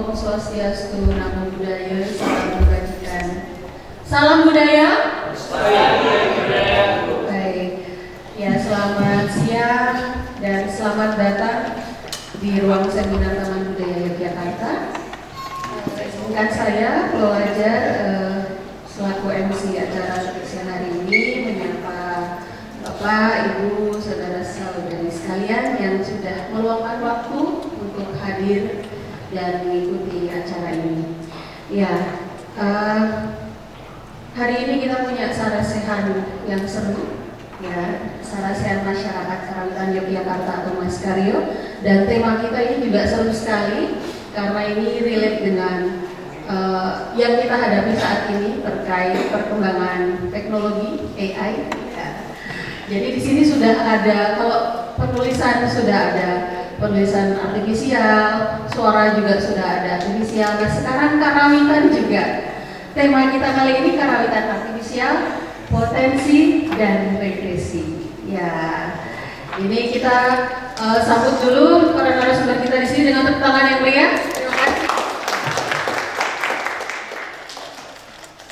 Om Swastiastu, Namo Buddhaya, Salam Kebajikan. Salam budaya. Baik. Ya, selamat siang dan selamat datang di ruang seminar Taman Budaya Yogyakarta. Izinkan saya, Pulau Ajar, selaku MC acara siang hari ini menyapa Bapak, Ibu, saudara-saudari sekalian yang sudah meluangkan waktu untuk hadir dan mengikuti acara ini. Ya, hari ini kita punya sarasehan yang seru, ya, sarasehan masyarakat karawitan Yogyakarta atau Mas Karyo, dan tema kita ini juga seru sekali karena ini relate dengan yang kita hadapi saat ini terkait perkembangan teknologi AI. Ya. Jadi di sini sudah ada, kalau penulisan sudah ada penulisan artifisial, suara juga sudah ada artifisial. Nah, sekarang karawitan juga. Tema kita kali ini karawitan artifisial, potensi dan regresi. Ya, ini kita sambut dulu para narasumber kita di sini dengan tepuk tangan yang meriah. Terima kasih.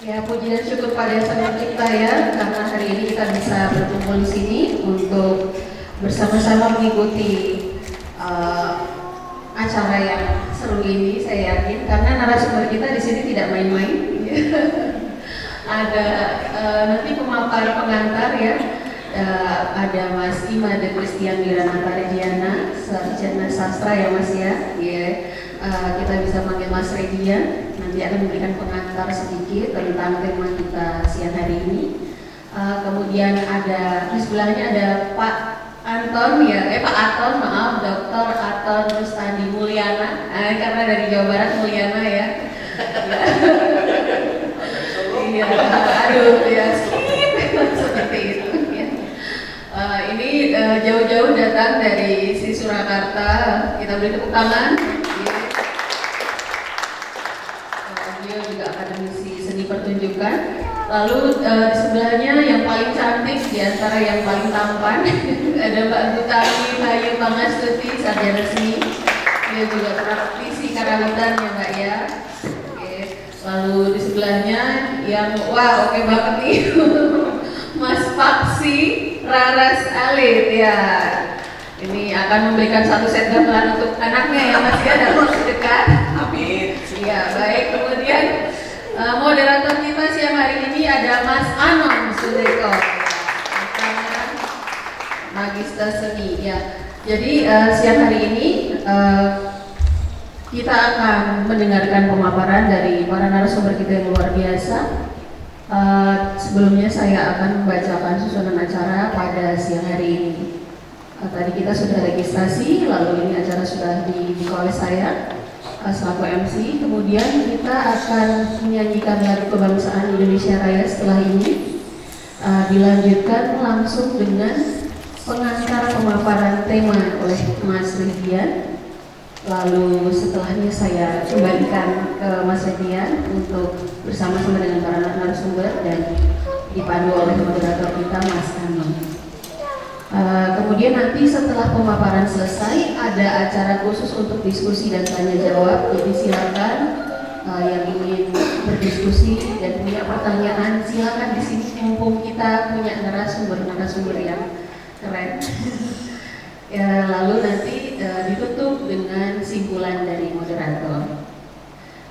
Ya, puji dan syukur pada Yang Sang Pencipta ya, karena hari ini kita bisa berkumpul di sini untuk bersama-sama mengikuti acara yang seru ini. Saya yakin karena narasumber kita di sini tidak main-main. Ada nanti pemaparan pengantar ya. Ada Mas Imade Kristian Wiranata Rediana, sarjana sastra ya Mas ya. Kita bisa manggil Mas Redian. Nanti akan memberikan pengantar sedikit tentang tema kita siang hari ini. Kemudian ada di sebelahnya ada Pak Anton ya, Pak Aton, maaf, Dr. Aton Rustandi Mulyana, karena dari Jawa Barat Mulyana ya. Iya, aduh ya, seperti itu. Ya. Ini jauh-jauh datang dari si Surakarta, kita beri tepuk tangan. Beliau juga akademisi seni pertunjukan. Lalu di sebelahnya yang paling cantik di antara yang paling tampan ada Mbak Gutami Bayu Pangastuti, sarjana seni. Dia juga praktisi karawitan ya Mbak ya. Oke. Lalu di sebelahnya yang wah oke banget nih Mas Paksi Raras Alit ya. Ini akan memberikan satu set gamelan untuk anaknya ya Mas ya dalam waktu dekat. Amin. Iya baik. Kemudian moderator kita siang hari ini ada Mas Anom Sudeko, Magister Seni ya. Jadi siang hari ini kita akan mendengarkan pemaparan dari para narasumber kita yang luar biasa. Sebelumnya saya akan membacakan susunan acara pada siang hari ini. Tadi kita sudah registrasi, lalu ini acara sudah dibuka oleh saya selaku MC. Kemudian kita akan menyanyikan lagu kebangsaan Indonesia Raya. Setelah ini dilanjutkan langsung dengan pengantar pemaparan tema oleh Mas Redian. Lalu setelahnya saya kembalikan ke Mas Redian untuk bersama-sama dengan para narasumber dan dipandu oleh moderator kita Mas Anom. Kemudian nanti setelah pemaparan selesai ada acara khusus untuk diskusi dan tanya jawab. Jadi silakan yang ingin berdiskusi dan punya pertanyaan silakan di sini, mumpung kita punya narasumber yang keren. Ya, lalu nanti ditutup dengan simpulan dari moderator.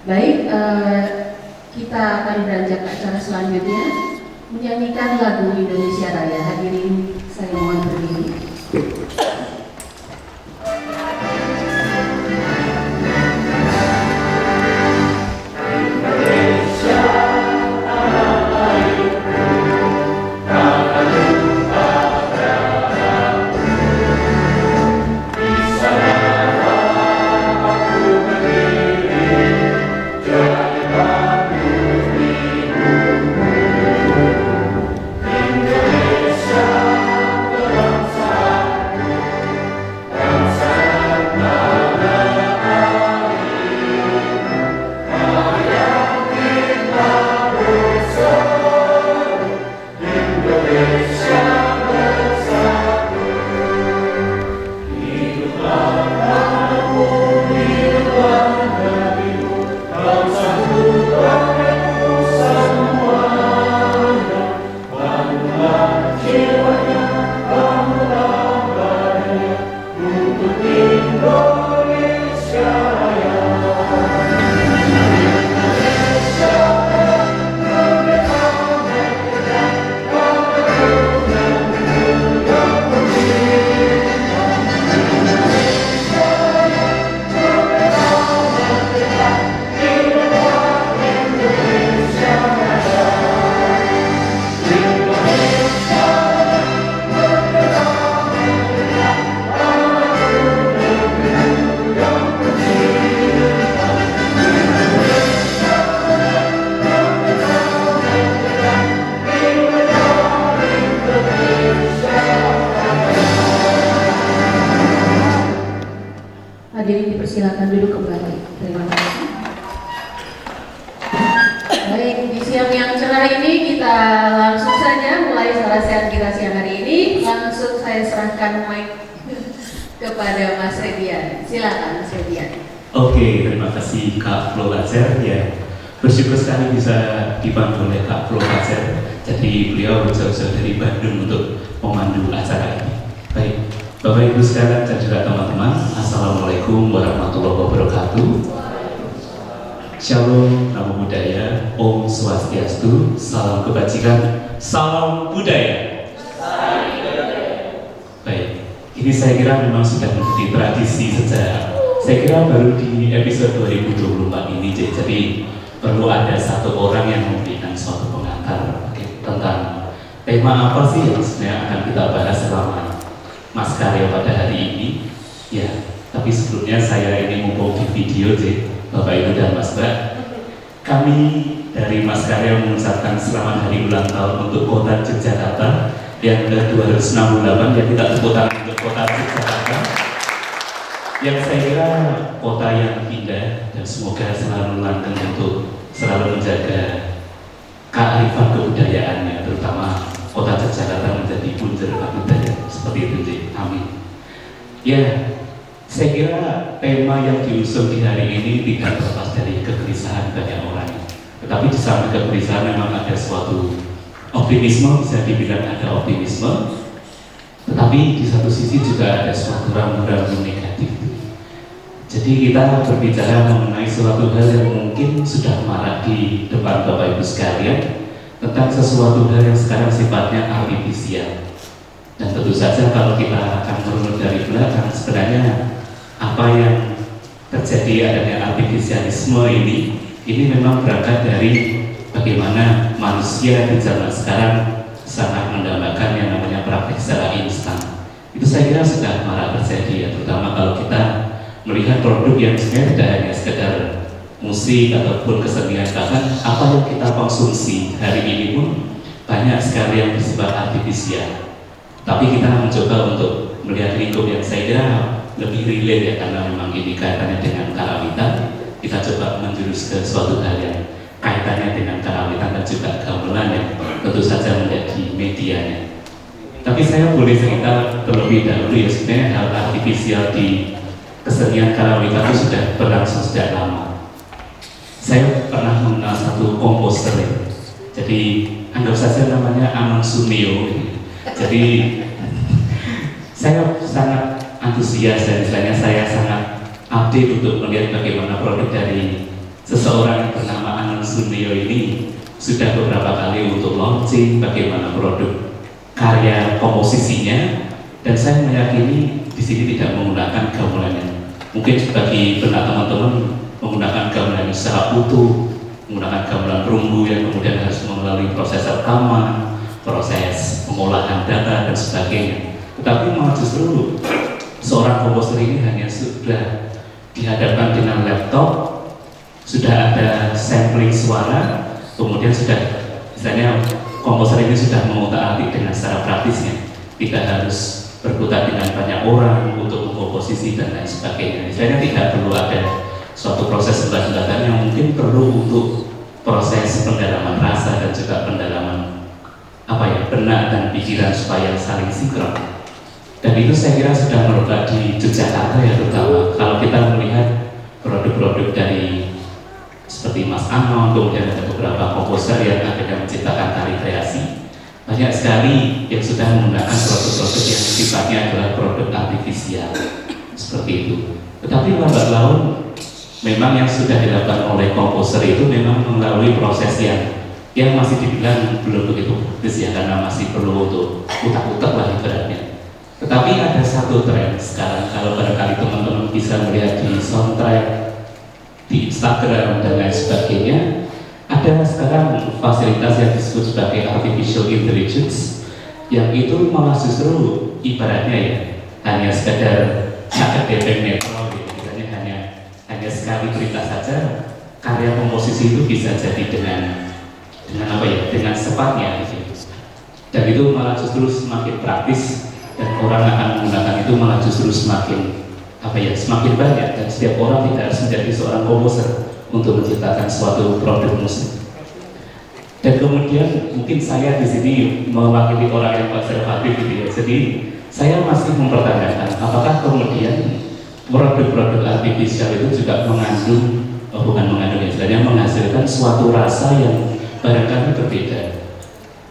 Baik, kita akan beranjak ke acara selanjutnya menyanyikan lagu Indonesia Raya. Hadirin saya mohon berdiri. Indonesia Hadirin dipersilakan duduk kembali. Terima kasih. Baik, di siang yang cerah ini kita langsung saja mulai sarasian kita siang hari ini. Langsung saya serahkan mic kepada Mas Redian. Silakan Mas Redian. Oke, terima kasih Kak Flo Lazer ya. Bersyukur sekali bisa dibantu oleh Kak Flo Lazer. Jadi beliau jauh-jauh dari Bandung untuk memandu acara ini. Baik, Bapak Ibu sekalian dan juga teman-teman, Assalamualaikum warahmatullahi wabarakatuh. Shalom, Namo Buddhaya, Om Swastiastu, salam kebajikan, salam budaya. Baik, ini saya kira memang sudah menjadi tradisi sejak saya kira baru di episode 2024 ini, jadi perlu ada satu orang yang memberikan suatu pengantar tentang tema apa sih yang sebenarnya akan kita bahas selama Mas Karyo pada hari ini. Ya, tapi sebelumnya saya ini mumpung di video Bapak Ibu dan Mas Mbak, kami dari Mas Karyo mengucapkan selamat hari ulang tahun untuk Kota Yogyakarta yang ke-268, yang kita tepuk tangan untuk Kota Yogyakarta yang saya kira kota yang indah dan semoga selalu langgeng untuk selalu menjaga kearifan kebudayaannya, terutama Kota Yogyakarta menjadi punjer budaya seperti itu. Amin. Ya, saya kira tema yang diusung di hari ini tidak terlepas dari kegelisahan banyak orang. Tetapi di samping kegelisahan memang ada suatu optimisme, bisa dibilang ada optimisme. Tetapi di satu sisi juga ada suatu rambu-rambu negatif. Jadi kita berbicara mengenai suatu hal yang mungkin sudah marak di depan Bapak Ibu sekalian, tentang sesuatu hal yang sekarang sifatnya artifisial. Dan tentu saja kalau kita akan merunut dari belakang, sebenarnya apa yang terjadi adanya artifisialisme ini memang berangkat dari bagaimana manusia di zaman sekarang sangat mendambakan yang namanya praktik secara instan. Itu saya kira sudah marak terjadi ya, terutama kalau kita melihat produk yang sebenarnya tidak hanya sekedar musik ataupun kesenian, bahkan apa yang kita konsumsi hari ini pun banyak sekali yang bersifat artifisial. Tapi kita mencoba untuk melihat lingkup yang saya kira lebih relate ya, karena memang ini kaitannya dengan karawitan. Kita coba menjurus ke suatu hal yang kaitannya dengan karawitan dan juga gamelan yang tentu saja menjadi medianya. Tapi saya boleh cerita terlebih dahulu ya, sebenarnya hal artifisial di kesenian karawitan itu sudah berlangsung sejak lama. Saya pernah mengenal satu komposer ya. Jadi anggap saja namanya Anang Sunio. Jadi saya sangat antusias dan istilahnya saya sangat update untuk melihat bagaimana produk dari seseorang yang bernama Anang Sunio ini sudah beberapa kali untuk launching, bagaimana produk karya komposisinya, dan saya meyakini di sini tidak menggunakan gamelan yang mungkin bagi benak teman-teman menggunakan gamelan secara utuh, menggunakan gamelan perunggu yang kemudian harus melalui proses rekaman, proses pengolahan data dan sebagainya. Tetapi malah justru seorang komposer ini hanya sudah dihadapkan dengan laptop, sudah ada sampling suara, kemudian sudah misalnya komposer ini sudah mengutak-atik dengan secara praktisnya, tidak harus berkutat dengan banyak orang untuk mengkomposisi dan lain sebagainya. Misalnya tidak perlu ada suatu proses pembahasan yang mungkin perlu untuk proses pendalaman rasa dan juga pendalaman benak dan pikiran supaya saling sinkron. Dan itu saya kira sudah merebak di Yogyakarta ya, terutama kalau kita melihat produk-produk dari seperti Mas Anon, kemudian ada beberapa komposer yang akhirnya menciptakan tari kreasi. Banyak sekali yang sudah menggunakan produk-produk yang sifatnya adalah produk artifisial seperti itu. Tetapi lambat laun memang yang sudah dilakukan oleh komposer itu memang melalui proses yang masih dibilang belum begitu praktis ya, karena masih perlu untuk utak-utak lah ibaratnya. Tetapi ada satu tren sekarang, kalau barangkali teman-teman bisa melihat di soundtrack, di Instagram dan lain sebagainya, ada sekarang fasilitas yang disebut sebagai artificial intelligence, yang itu malah justru ibaratnya ya hanya sekedar caket depeng netral, misalnya hanya sekali berita saja, karya komposisi itu bisa jadi dengan dengan sepatnya gitu. Dan itu malah justru semakin praktis, dan orang akan menggunakan itu malah justru semakin semakin banyak, dan setiap orang tidak harus menjadi seorang komposer untuk menciptakan suatu produk musik. Dan kemudian mungkin saya di sini mewakili orang yang konservatif gitu ya. Jadi saya masih mempertanyakan apakah kemudian produk-produk artifisial itu juga menghasilkan suatu rasa yang barangkali berbeda.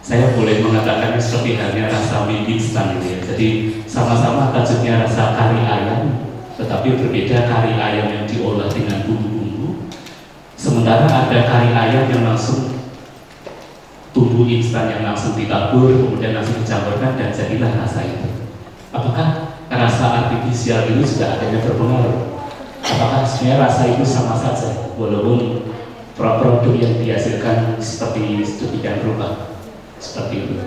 Saya boleh mengatakannya seperti halnya rasa mie instan gitu ya. Jadi sama-sama tajuknya rasa kari ayam, tetapi berbeda kari ayam yang diolah dengan bumbu-bumbu. Sementara ada kari ayam yang langsung bumbu instan yang langsung ditabur, kemudian langsung dicampurkan dan jadilah rasa itu. Apakah rasa artifisial itu juga akhirnya berpengaruh? Apakah sebenarnya rasa itu sama saja, walaupun produk yang dihasilkan seperti sedemikian rupa? Seperti itu.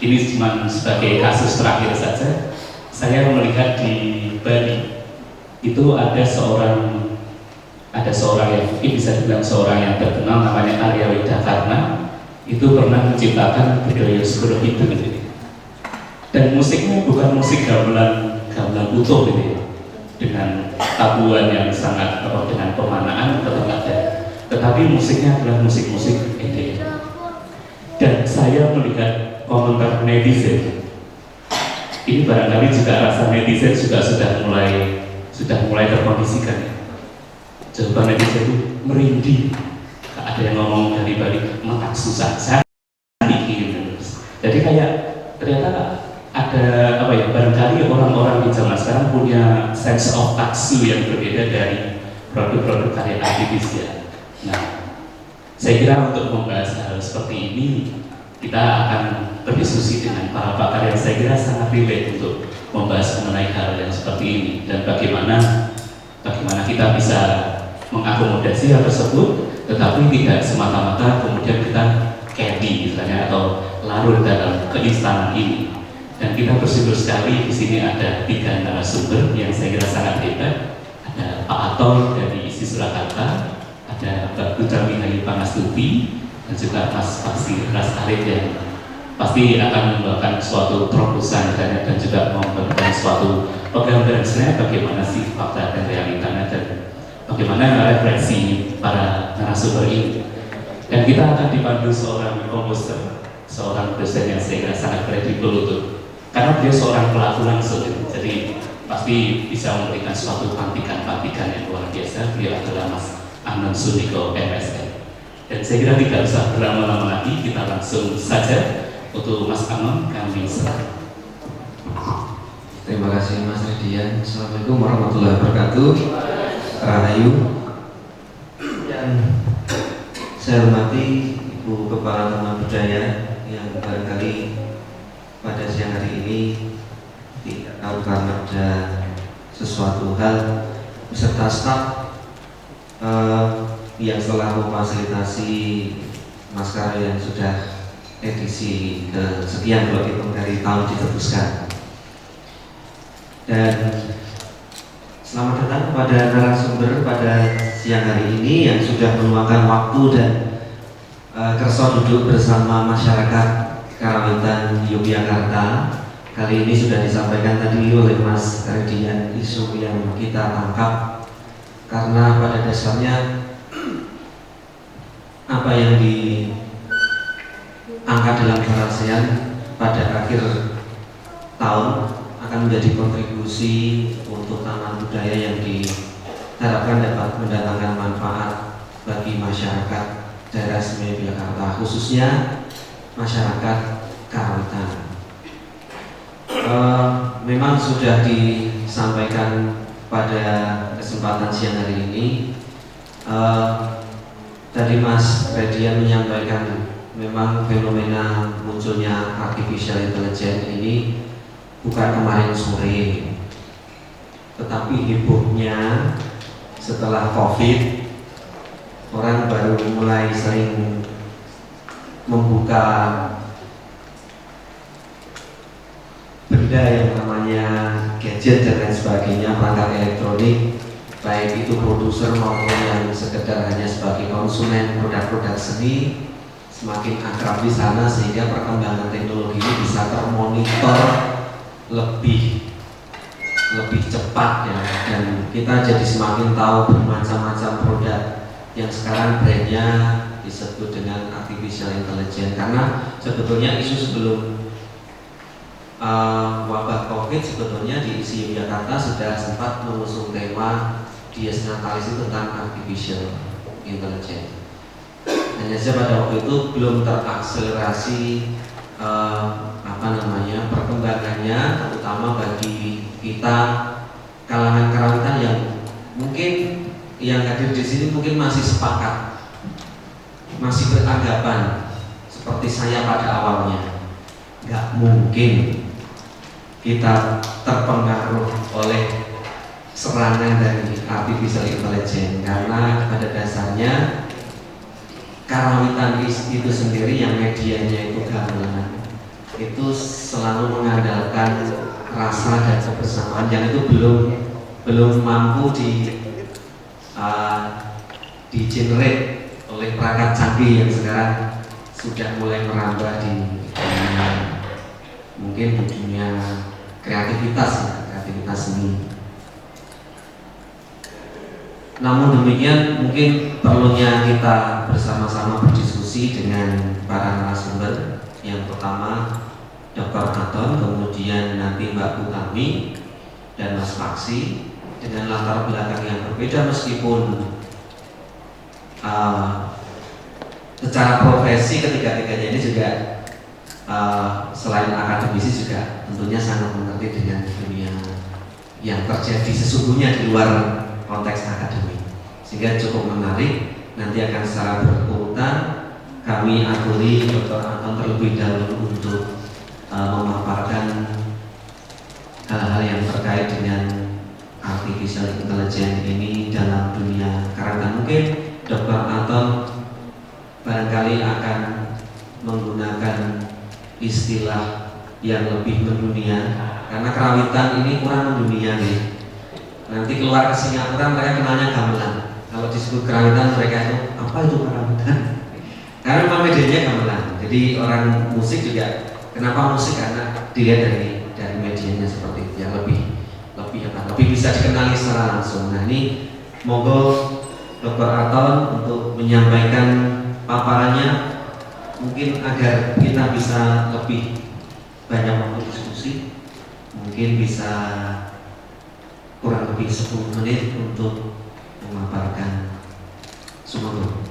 Ini cuma sebagai kasus terakhir saja. Saya melihat di Bali itu ada seorang yang mungkin bisa dibilang seorang yang terkenal, namanya Arya Widakarna. Itu pernah menciptakan budaya Segoro Kidul gitu. Dan musiknya bukan musik gamelan utuh gitu ya, dengan tabuhan yang sangat dengan pemanaan tetap ada, tetapi musiknya adalah musik-musik EDM. Dan saya melihat komentar netizen, ini barangkali juga rasa netizen sudah mulai terkondisikan ya. Jawaban netizen itu merinding. Ada yang ngomong dari balik matak susah gitu. Jadi kayak ternyata ada barangkali orang-orang di zaman sekarang punya sense of taksu yang berbeda dari produk-produk karya artifisial. Nah, saya kira untuk membahas hal seperti ini kita akan berdiskusi dengan para pakar yang saya kira sangat relate untuk membahas mengenai hal yang seperti ini dan bagaimana kita bisa mengakomodasi hal tersebut, tetapi tidak semata-mata kemudian kita candy misalnya atau larut dalam keinstanan ini. Dan kita bersyukur sekali di sini ada 3 narasumber yang saya kira sangat hebat. Ada Pak Ator dari ISI Surakarta, ada Mbak Putra Mihayu Pangastuti, dan juga Mas Faksi Ras Arif yang pasti akan membawakan suatu terobosan dan juga memberikan suatu penggambaran sebenarnya bagaimana sih fakta dan realitanya dan bagaimana refleksi para narasumber ini. Dan kita akan dipandu seorang komposer, seorang dosen yang saya kira sangat kredibel karena dia seorang pelaku langsung, jadi pasti bisa memberikan suatu pantikan-pantikan yang luar biasa. Beliau adalah Mas Anon Suniko MSN. Dan saya kira tidak usah berlama-lama lagi, kita langsung saja untuk Mas Anon kami serahkan. Terima kasih Mas Redian. Assalamualaikum warahmatullahi wabarakatuh. Rahayu. Dan saya hormati Ibu Kepala Taman Budaya yang barangkali pada siang hari ini tidak tahu karena ada sesuatu hal beserta staf yang telah memfasilitasi Maskara yang sudah edisi kesekian kalau dihitung dari tahun diteruskan. Dan selamat datang kepada narasumber pada siang hari ini yang sudah meluangkan waktu dan kerso duduk bersama masyarakat Karawitan Yogyakarta. Kali ini sudah disampaikan tadi oleh Mas Redian isu yang kita tangkap karena pada dasarnya apa yang diangkat dalam ASEAN pada akhir tahun akan menjadi kontribusi untuk taman budaya yang diharapkan dapat mendatangkan manfaat bagi masyarakat daerah istimewa Yogyakarta, khususnya masyarakat Karawitan. Memang sudah disampaikan pada kesempatan siang hari ini. Tadi Mas Redian menyampaikan memang fenomena munculnya artificial intelligence ini bukan kemarin sore, tetapi hebohnya setelah COVID, orang baru mulai sering membuka benda yang namanya gadget dan lain sebagainya, perangkat elektronik, baik itu produser maupun yang sekedar hanya sebagai konsumen produk-produk seni, semakin akrab di sana sehingga perkembangan teknologi ini bisa termonitor lebih lebih cepat ya, dan kita jadi semakin tahu bermacam-macam produk yang sekarang brandnya disebut dengan artificial intelligence. Karena sebetulnya isu sebelum wabah COVID sebetulnya di ISI Yogyakarta sudah sempat mengusung tema Dies Natalis itu tentang artificial intelligence. Hanya saja pada waktu itu belum terakselerasi perkembangannya, terutama bagi kita kalangan karawitan yang mungkin yang hadir di sini mungkin masih sepakat, masih beranggapan seperti saya pada awalnya, nggak mungkin kita terpengaruh oleh serangan dari artificial intelligence, karena pada dasarnya karawitan itu sendiri yang medianya itu gamelan, itu selalu mengandalkan rasa dan kebersamaan yang itu belum mampu di-generate oleh perangkat canggih yang sekarang sudah mulai merambah di dunia, mungkin di dunia kreativitas seni. Namun demikian, mungkin perlunya kita bersama-sama berdiskusi dengan para narasumber. Yang pertama Dr. Anton, kemudian nanti Mbak Butami dan Mas Faksi, dengan latar belakang yang berbeda meskipun secara profesi ketiga-tiganya ini juga selain akademisi juga tentunya sangat mengerti dengan dunia yang terjadi sesungguhnya di luar konteks akademik, sehingga cukup menarik. Nanti akan secara berurutan kami aturi Dr. Anton terlebih dahulu untuk memaparkan hal-hal yang terkait dengan artificial intelligence ini dalam dunia karawitan. Mungkin Dr. Anton barangkali akan menggunakan istilah yang lebih mendunia, karena karawitan ini kurang mendunia nih. Nanti keluar ke Singapura mereka kenalnya gamelan. Kalau disebut karawitan mereka itu apa itu karawitan? Karena memang medianya gamelan. Jadi orang musik juga, kenapa musik? Karena dilihat dari medianya seperti itu, yang lebih bisa dikenali secara langsung. Nah ini monggo Dr. Anton untuk menyampaikan paparannya, mungkin agar kita bisa lebih banyak waktu diskusi, mungkin bisa kurang lebih 10 menit untuk memaparkan. Semoga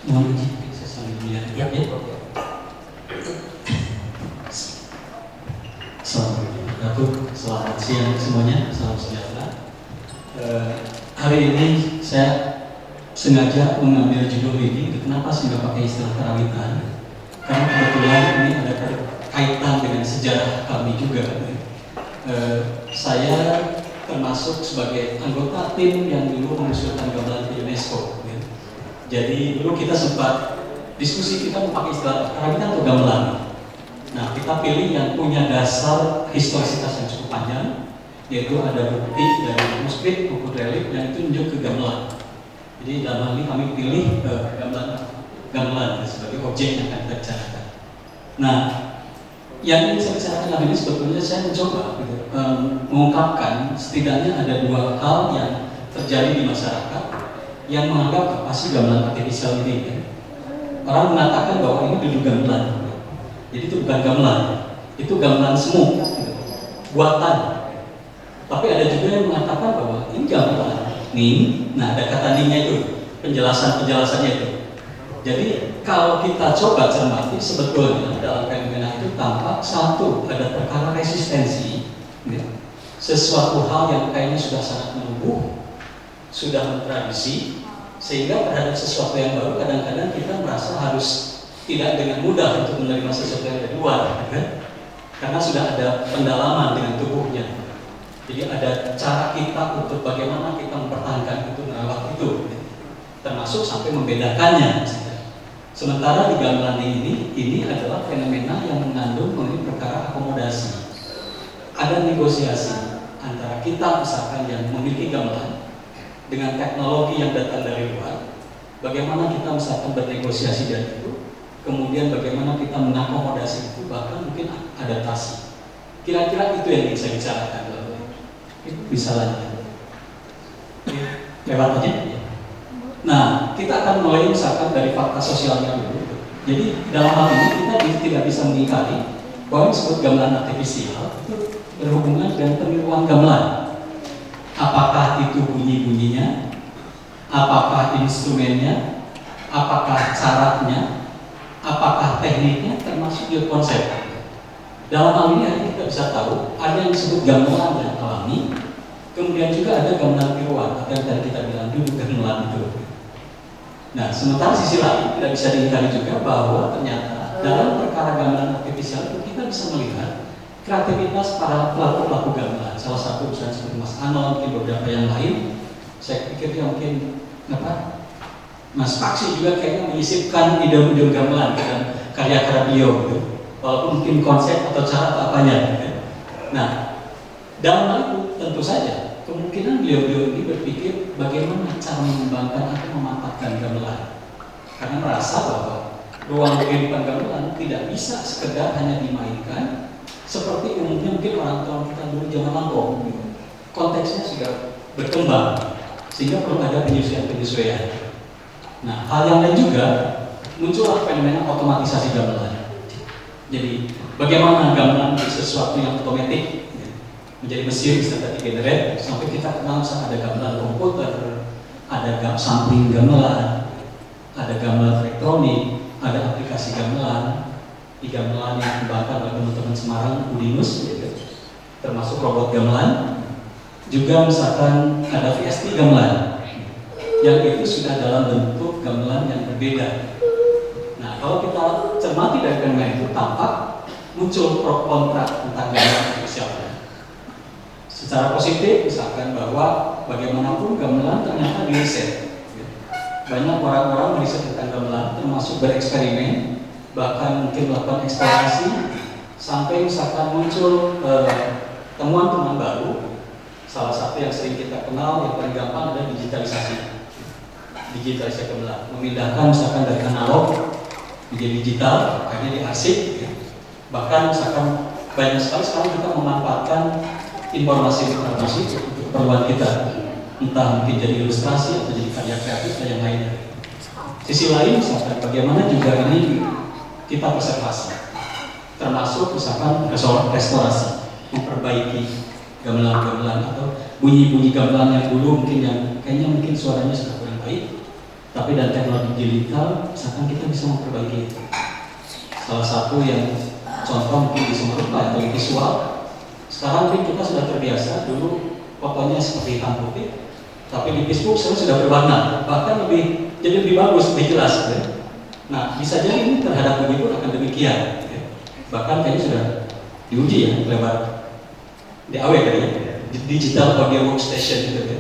mohon izin saya sambil melihat ya. Assalamualaikum, selamat siang semuanya, salam sejahtera. Hari ini saya sengaja mengambil judul ini. Kenapa sih nggak pakai istilah karawitan? Karena kebetulan ini ada kaitan dengan sejarah kami juga. Saya termasuk sebagai anggota tim yang dulu mengusulkan gamelan di UNESCO. Jadi dulu kita sempat diskusi, kita mau pakai istilah karawitan atau gamelan. Nah, kita pilih yang punya dasar historisitas yang cukup panjang, yaitu ada bukti dari manuskrip, buku relik yang itu menunjuk ke gamelan. Jadi dalam hal ini kami pilih gamelan sebagai objek yang akan kita bicarakan. Nah, yang ingin saya bicarakan hari ini sebetulnya saya mencoba mengungkapkan setidaknya ada dua hal yang terjadi di masyarakat yang menganggap apa sih gamelan artifisial ini kan? Orang mengatakan bahwa ini dulu gamelan, jadi itu bukan gamelan, itu gamelan semu, buatan. Tapi ada juga yang mengatakan bahwa ini gamelan, nih, nah ada kata nih-nya itu, penjelasannya itu. Jadi kalau kita coba cermati sebetulnya dalam fenomena itu tampak satu, ada perkara resistensi, sesuatu hal yang kayaknya sudah sangat menumbuh, sudah mentradisi, sehingga terhadap sesuatu yang baru kadang-kadang kita merasa harus tidak dengan mudah untuk menerima sesuatu yang dari luar, kan? Karena sudah ada pendalaman dengan tubuhnya. Jadi ada cara kita untuk bagaimana kita mempertahankan itu, merawat itu, termasuk sampai membedakannya. Sementara di gamelan ini adalah fenomena yang mengandung mengenai perkara akomodasi. Ada negosiasi antara kita misalkan yang memiliki gamelan dengan teknologi yang datang dari luar. Bagaimana kita misalkan bernegosiasi dengan itu, kemudian bagaimana kita mengakomodasi itu, bahkan mungkin adaptasi. Kira-kira itu yang ingin saya bicarakan. bisa lanjut. Lewat aja. Nah, kita akan mulai misalkan dari fakta sosialnya dulu. Jadi dalam hal ini kita tidak bisa mengingkari bahwa yang disebut gamelan artifisial itu berhubungan dengan peniruan gamelan. Apakah itu bunyi-bunyinya, apakah instrumennya, apakah syaratnya, apakah tekniknya, termasuk juga konsep. Dalam hal ini kita bisa tahu ada yang disebut gamelan yang alami, kemudian juga ada gamelan tiruan atau yang tadi kita bilang dulu gamelan itu. Nah, sementara sisi lain tidak bisa diingkari juga bahwa ternyata dalam perkara gamelan artifisial itu kita bisa melihat kreativitas para pelaku-pelaku gamelan. Salah satu misalnya seperti Mas Anon, mungkin beberapa yang lain. Saya pikir dia mungkin Mas Paksi juga kayaknya menyisipkan ide-ide gamelan ke dalam karya-karya beliau, gitu. Walaupun mungkin konsep atau cara atau apanya. Gitu. Nah, dalam hal itu tentu saja kemungkinan beliau-beliau ini berpikir bagaimana cara mengembangkan atau memanfaatkan gamelan, karena merasa bahwa ruang kehidupan gamelan tidak bisa sekedar hanya dimainkan seperti umumnya mungkin orang tua kita dulu zaman lampau. Gitu. Konteksnya sudah berkembang sehingga perlu ada penyesuaian. Nah, hal yang lain juga muncullah fenomena otomatisasi gamelan. Jadi bagaimana gamelan menjadi sesuatu yang otomatis, menjadi mesin bisa generate, sampai kita kenal misalnya ada gamelan komputer, ada sampling gamelan, ada gamelan elektronik, ada aplikasi gamelan, di gamelan yang dikembangkan oleh teman-teman Semarang, Udinus, gitu. Termasuk robot gamelan, juga misalkan ada VST gamelan, yang itu sudah dalam bentuk gamelan yang berbeda. Nah, kalau kita cermati dari fenomena itu, tampak muncul pro kontra tentang gamelan artifisial. Secara positif, misalkan bahwa bagaimanapun gamelan ternyata diriset. Banyak orang-orang meriset tentang gamelan, termasuk bereksperimen, bahkan mungkin melakukan eksplorasi, sampai misalkan muncul temuan-temuan baru. Salah satu yang sering kita kenal, yang paling gampang adalah digitalisasi. Digitalisasi gamelan, memindahkan misalkan dari analog menjadi digital, akhirnya diarsip. Bahkan misalkan banyak sekali sekarang kita memanfaatkan informasi untuk keperluan kita, entah mungkin jadi ilustrasi atau jadi karya kreatif atau yang lainnya. Sisi lain misalkan bagaimana juga ini kita preservasi, termasuk misalkan restorasi, memperbaiki gamelan-gamelan atau bunyi-bunyi gamelan yang dulu mungkin yang kayaknya mungkin suaranya sudah kurang baik, tapi dan teknologi digital misalkan kita bisa memperbaiki itu. Salah satu yang contoh mungkin di Semarang atau visual. Sekarang kita sudah terbiasa, dulu fotonya seperti hitam putih, tapi di Facebook sekarang sudah berwarna, bahkan jadi lebih bagus, lebih jelas. Ya. Nah, bisa jadi ini terhadap bunyi pun akan demikian. Ya. Bahkan kayaknya sudah diuji ya lewat DAW kali ya, digital audio workstation gitu ya.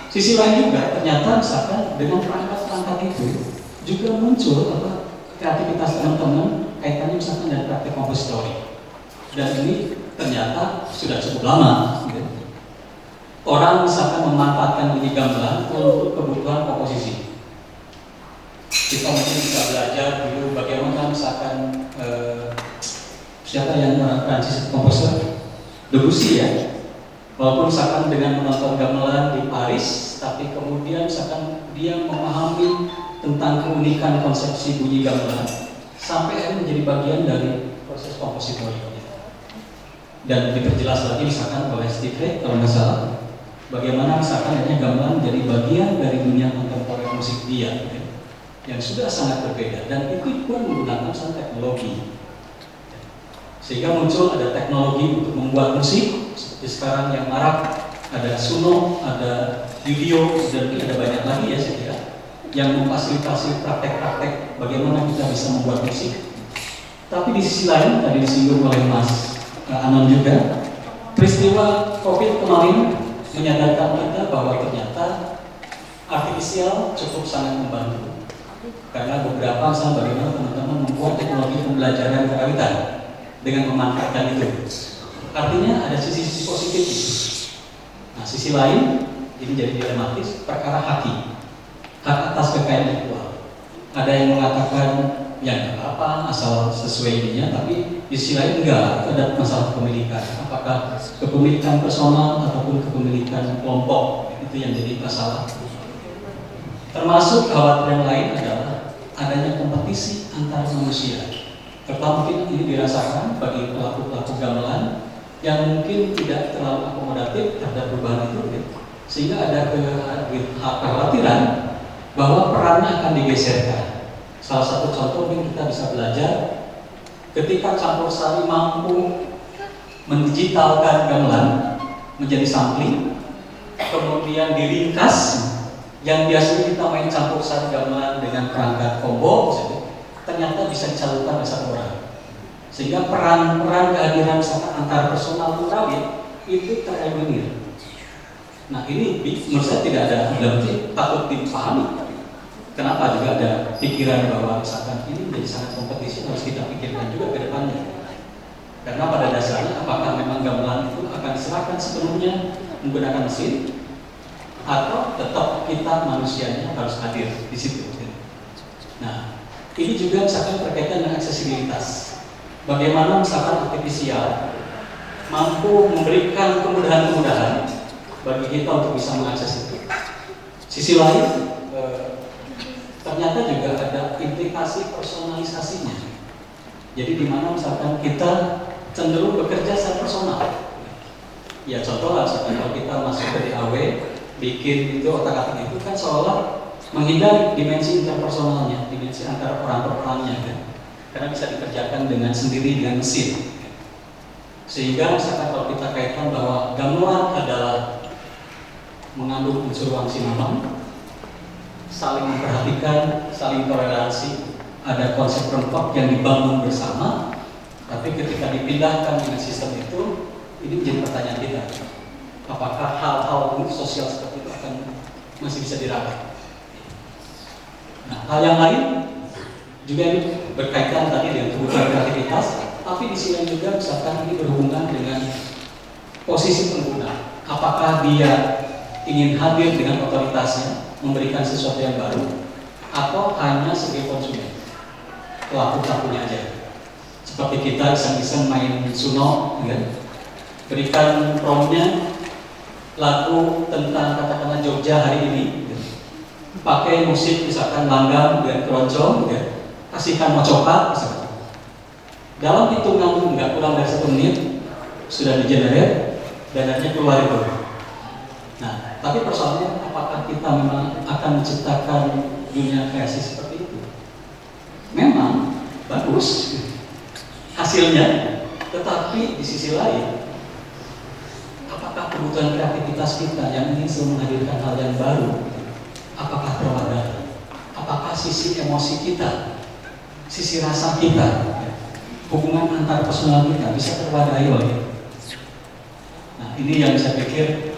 Sisi lain juga ternyata misalkan dengan perangkat-perangkat itu juga muncul kreativitas teman-teman kaitannya misalkan dengan praktek kompositori. Dan ini ternyata sudah cukup lama. Gitu. Orang misalkan memanfaatkan bunyi gamelan untuk kebutuhan komposisi. Kita mungkin bisa belajar dulu bagaimana misalkan siapa yang orang Prancis komposer, Debussy ya. Walaupun misalkan dengan menonton gamelan di Paris, tapi kemudian misalkan dia memahami tentang keunikan konsepsi bunyi gamelan sampai akhirnya menjadi bagian dari proses kompositori. Dan diperjelas lagi misalkan oleh Steve Reich kalau nggak salah, bagaimana misalkan akhirnya gamelan menjadi bagian dari dunia kontemporer musik dia yang sudah sangat berbeda, dan itu pun menggunakan teknologi, sehingga muncul ada teknologi untuk membuat musik seperti sekarang yang marak, ada Suno, ada video, dan ada banyak lagi ya saya kira yang memfasilitasi praktek-praktek bagaimana kita bisa membuat musik. Tapi di sisi lain tadi disinggung oleh Mas Anon juga, peristiwa COVID kemarin menyadarkan kita bahwa ternyata artifisial cukup sangat membantu, karena beberapa misalnya bagaimana teman-teman membuat teknologi pembelajaran karawitan dengan memanfaatkan itu. Artinya ada sisi-sisi positif. Nah, sisi lain ini jadi dilematis perkara hak atas kekayaan intelektual. Ada yang mengatakan ya nggak apa-apa asal sesuai ininya, tapi di sisi lain enggak, ada masalah kepemilikan, apakah kepemilikan personal ataupun kepemilikan kelompok, itu yang jadi masalah. Termasuk kekhawatiran lain adalah adanya kompetisi antar manusia. Terutama mungkin ini dirasakan bagi pelaku-pelaku gamelan yang mungkin tidak terlalu akomodatif terhadap perubahan itu, gitu. Sehingga ada kekhawatiran bahwa perannya akan digeserkan. Salah satu contoh yang kita bisa belajar ketika campur sari mampu mendigitalkan gamelan menjadi sampling, kemudian diringkas, yang biasanya kita main campur sari gamelan dengan perangkat combo, ternyata bisa disalurkan oleh satu orang. Sehingga peran-peran kehadiran antar personal murawit itu tereliminir. Nah ini menurut saya tidak ada berarti patut dipahami. Kenapa juga ada pikiran bahwa misalkan ini menjadi sangat kompetisi, harus kita pikirkan juga ke depannya. Karena pada dasarnya apakah memang gamelan itu akan diserahkan sepenuhnya menggunakan mesin, atau tetap kita manusianya harus hadir di situ. Nah ini juga misalkan berkaitan dengan aksesibilitas. Bagaimana misalkan artifisial mampu memberikan kemudahan-kemudahan bagi kita untuk bisa mengakses itu. Sisi lain, ternyata juga ada implikasi personalisasinya. Jadi di mana misalkan kita cenderung bekerja secara personal. Ya contoh lah, misalkan kalau kita masuk ke DAW, bikin itu otak-atik itu kan seolah menghindari dimensi interpersonalnya, dimensi antara orang per orangnya kan. Karena bisa dikerjakan dengan sendiri dengan mesin. Sehingga misalkan kalau kita kaitkan bahwa gamelan adalah mengandung unsur wangsi mamang, saling memperhatikan, saling toleransi, ada konsep kelompok yang dibangun bersama. Tapi ketika dipindahkan dengan sistem itu, ini menjadi pertanyaan kita, apakah hal-hal sosial seperti itu akan masih bisa dirawat? Nah, hal yang lain juga ini berkaitan tadi dengan kebutuhan kreativitas, tapi di sini juga misalkan ini berhubungan dengan posisi pengguna. Apakah dia ingin hadir dengan otoritasnya, memberikan sesuatu yang baru, atau hanya sebagai konsumen, pelaku-pelakunya aja. Seperti kita iseng-iseng main Suno, ya? Berikan promnya lagu tentang katakanlah Jogja hari ini, ya? Pakai musik misalkan langgam dan keroncong, ya? Kasihkan mocopat, misalkan. Dalam hitungan nggak kurang dari 1 menit sudah digenerate dan akhirnya keluar itu. Nah, tapi persoalannya apakah kita memang akan menciptakan dunia kreasi seperti itu? Memang bagus hasilnya, tetapi di sisi lain, apakah kebutuhan kreativitas kita yang ingin selalu menghadirkan hal yang baru, apakah terwadahi? Apakah sisi emosi kita, sisi rasa kita, hubungan antar personal kita bisa terwadahi oleh? Nah, ini yang saya pikir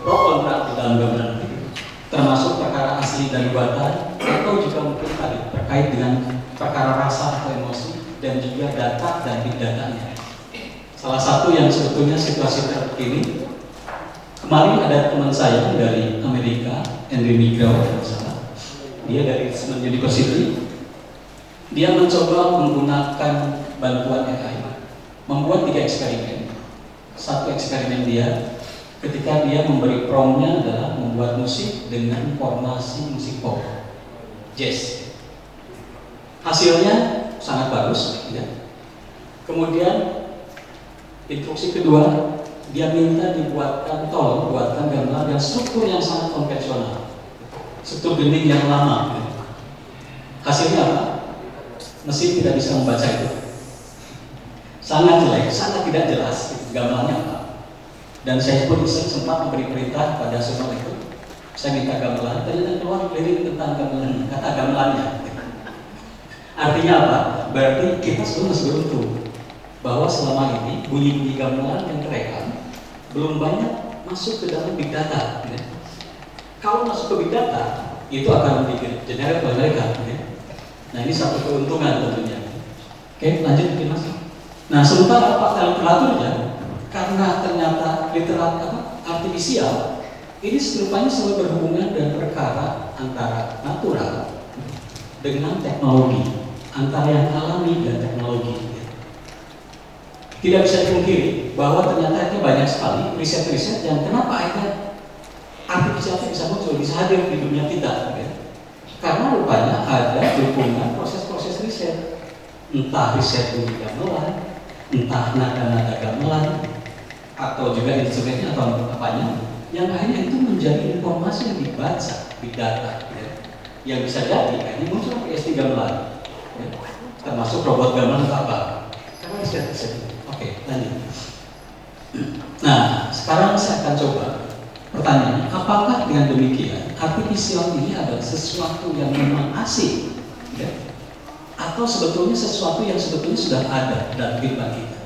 pro kontra di dalam gamelan ini, termasuk perkara asli dan buatan, atau juga mungkin tadi terkait dengan perkara rasa atau emosi, dan juga data dan big datanya. Salah satu yang sebetulnya situasi terkini, kemarin ada teman saya dari Amerika, Andrew Negro, dia dari Richmond University. Dia mencoba menggunakan bantuan AI, membuat 3 eksperimen. Satu eksperimen dia, ketika dia memberi promptnya adalah membuat musik dengan formasi musik pop, jazz. Hasilnya sangat bagus, ya. Kemudian instruksi kedua, dia minta tolong buatkan gamelan yang struktur yang sangat konvensional, struktur gending yang lama. Ya. Hasilnya apa? Mesin tidak bisa membaca itu, sangat jelek, sangat tidak jelas gamelannya apa. Dan saya pun sempat memberi perintah pada semua itu, saya minta gamelan, ternyata keluar lirik tentang gamelan, kata gamelannya. Artinya apa? Berarti kita semua masih beruntung bahwa selama ini bunyi-bunyi gamelan yang terekam belum banyak masuk ke dalam big data. Ya. Kalau masuk ke big data, itu akan generate oleh mereka. Ya. Nah ini satu keuntungan tentunya. Oke, lanjut mungkin Mas. Nah sementara apa literaturnya, karena ternyata artifisial, ini serupanya selalu berhubungan dengan perkara antara natural dengan teknologi, antara yang alami dan teknologi. Tidak bisa dipungkiri bahwa ternyata ada banyak sekali riset-riset yang kenapa akhirnya artificial bisa muncul, bisa hadir di dunia kita. Karena rupanya ada dukungan proses-proses riset, entah riset bunyi gamelan, entah nada-nada gamelan, atau juga instrumennya atau apanya, yang akhirnya itu menjadi informasi yang dibaca, didata, yang bisa jadi akhirnya muncul PS3 gamelan, termasuk robot gamelan atau apa? Karena riset-riset. Oke, lanjut. Nah, sekarang saya akan coba pertanyaannya, apakah dengan demikian artificial ini adalah sesuatu yang memang asing, atau sebetulnya sesuatu yang sebetulnya sudah ada dalam kehidupan kita?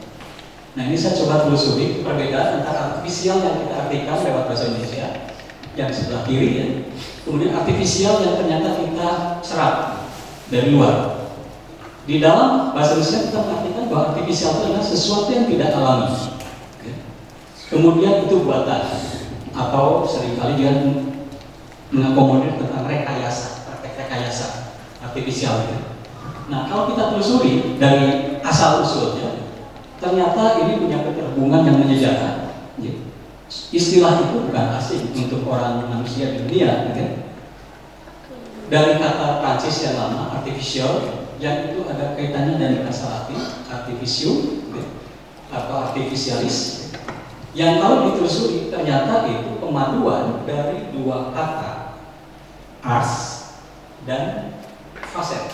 Nah, ini saya coba telusuri perbedaan antara artificial yang kita artikan lewat bahasa Indonesia yang sebelah kiri ya, kemudian artificial yang ternyata kita serap dari luar. Di dalam bahasa Indonesia kita mengartikan bahwa artificial itu adalah sesuatu yang tidak alami. Kemudian itu buatan, atau seringkali dia mengakomodir tentang rekayasa, praktek rekayasa artificial. Nah, kalau kita telusuri dari asal usulnya, ternyata ini punya keterhubungan yang menyejahterakan. Istilah itu bukan asing untuk orang manusia di dunia. Dari kata Prancis yang lama, artificial, yang itu ada kaitannya dari bahasa Latin, artificium, atau artificialis, yang kalau ditelusuri ternyata itu pemaduan dari dua kata, ars dan facet.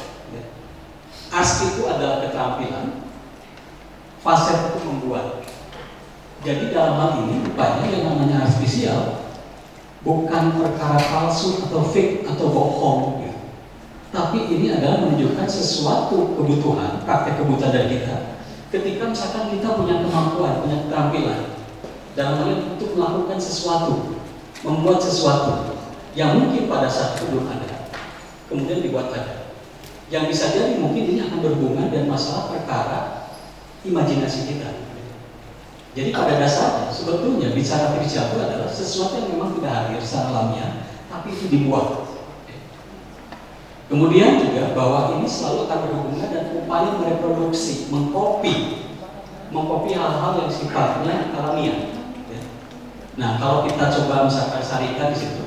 Ars itu adalah keterampilan, facet itu membuat. Jadi dalam hal ini rupanya yang namanya artificial bukan perkara palsu atau fake atau bohong. Tapi ini adalah menunjukkan sesuatu kebutuhan, praktek kebutuhan dari kita. Ketika misalkan kita punya kemampuan, punya keterampilan dalam hal ini untuk melakukan sesuatu, membuat sesuatu yang mungkin pada saat itu belum ada, kemudian dibuat ada. Yang bisa jadi mungkin ini akan berhubungan dengan masalah perkara imajinasi kita. Jadi pada dasarnya sebetulnya bicara artificial itu adalah sesuatu yang memang tidak hadir secara alamiah, tapi itu dibuat. Kemudian juga bahwa ini selalu akan berhubungan dan upaya mereproduksi, mengkopi hal-hal yang sifatnya alamiah. Nah, kalau kita coba misalkan sarikan di situ,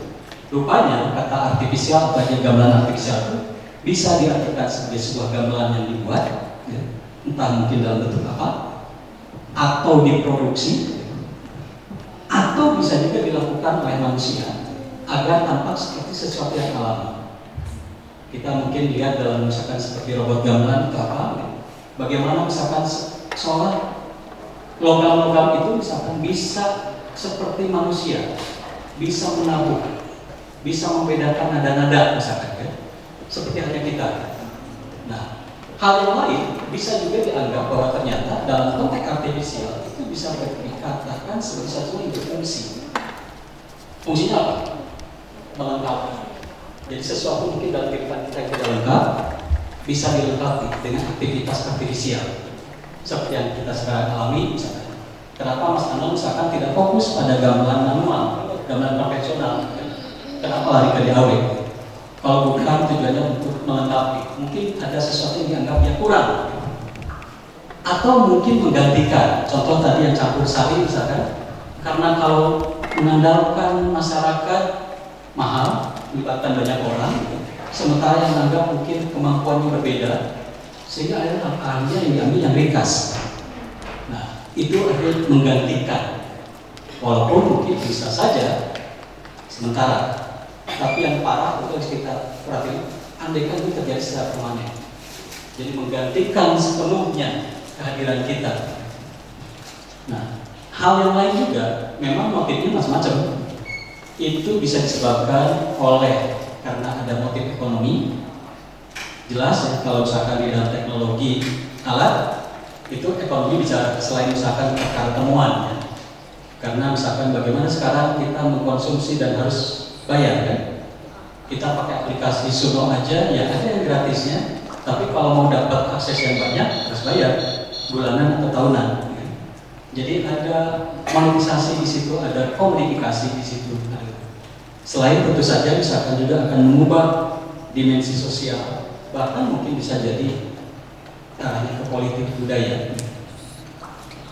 rupanya kata artificial atau gamelan artificial itu bisa diartikan sebagai sebuah gamelan yang dibuat, entah mungkin dalam bentuk apa, atau diproduksi, atau bisa juga dilakukan oleh manusia agar tampak seperti sesuatu yang alami. Kita mungkin lihat dalam misalkan seperti robot gamelan atau apa, bagaimana misalkan seolah logam-logam itu misalkan bisa seperti manusia, bisa menabuh, bisa membedakan nada-nada misalkan, seperti halnya kita. Nah, hal yang lain bisa juga dianggap bahwa ternyata dalam konteks artificial itu bisa dikatakan sebagai sesuatu yang berfungsi. Fungsinya apa? Melengkapi. Jadi sesuatu mungkin dalam kehidupan kita yang tidak lengkap bisa dilengkapi dengan aktivitas artificial seperti yang kita sekarang alami misalkan. Kenapa Mas Anang misalkan tidak fokus pada gamelan manual, gamelan konvensional? Kenapa lari ke DAW? Kalau bukan tujuannya untuk melengkapi, mungkin ada sesuatu yang dianggapnya kurang, atau mungkin menggantikan. Contoh tadi yang campur sari misalkan, karena kalau mengandalkan masyarakat mahal, melibatkan banyak orang, sementara yang menganggap mungkin kemampuannya berbeda, sehingga ada hal-halnya yang diambil yang ringkas. Nah, itu akhirnya menggantikan, walaupun mungkin bisa saja sementara, tapi yang parah itu harus kita perhatikan, andaikan itu terjadi secara permanen. Jadi menggantikan sepenuhnya kehadiran kita. Nah, hal yang lain juga, memang motifnya macam-macam. Itu bisa disebabkan oleh karena ada motif ekonomi. Jelas ya, kalau misalkan di dalam teknologi alat itu ekonomi bicara selain misalkan perkara temuan ya. Karena misalkan bagaimana sekarang kita mengkonsumsi dan harus bayar kan. Kita pakai aplikasi Suno aja ya ada yang gratisnya, tapi kalau mau dapat akses yang banyak harus bayar bulanan atau tahunan. Jadi ada monetisasi di situ, ada komodifikasi di situ. Selain tentu saja misalkan juga akan mengubah dimensi sosial, bahkan mungkin bisa jadi arahnya ke politik budaya.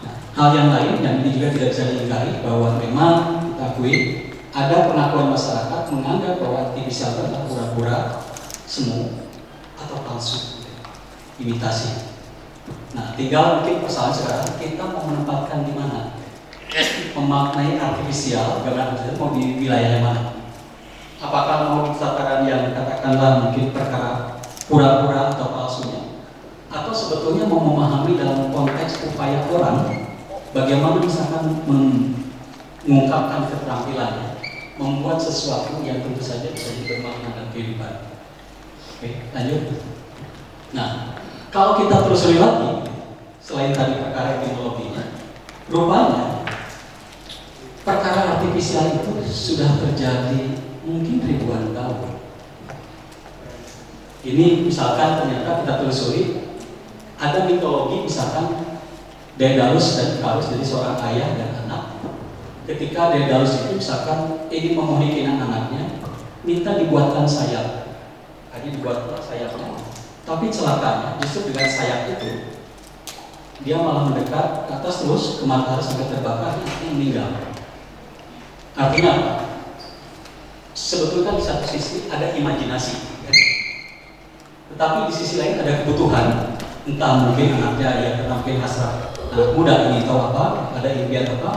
Nah, hal yang lain yang ini juga tidak bisa diingkari bahwa memang kita akui ada pengakuan masyarakat menganggap bahwa artifisial itu adalah pura-pura, semu, atau palsu, imitasi. Nah, tinggal mungkin persoalan sekarang kita mau menempatkan di mana, memaknai artifisial, gambar artifisial mau di wilayah yang mana? Apakah mau di tataran yang katakanlah mungkin perkara pura-pura atau palsunya, atau sebetulnya mau memahami dalam konteks upaya orang bagaimana misalkan mengungkapkan keterampilannya, membuat sesuatu yang tentu saja bisa bermakna dalam kehidupan. Oke, lanjut. Nah, kalau kita terus lagi, selain tadi perkara etimologinya, rupanya perkara artifisial itu sudah terjadi mungkin ribuan tahun. Ini misalkan ternyata kita telusuri, ada mitologi misalkan Daedalus dan Ikarus, jadi seorang ayah dan anak. Ketika Daedalus itu misalkan ingin memenuhi keinginan anaknya, minta dibuatkan sayap. Jadi dibuatlah sayapnya. Tapi celakanya justru dengan sayap itu dia malah mendekat ke atas terus ke matahari sampai terbakar, dia meninggal. Artinya apa? Sebetulnya di satu sisi ada imajinasi, ya? Tetapi di sisi lain ada kebutuhan. Entah mungkin anaknya yang terampil hasrat, anak muda ini tahu apa, ada impian apa.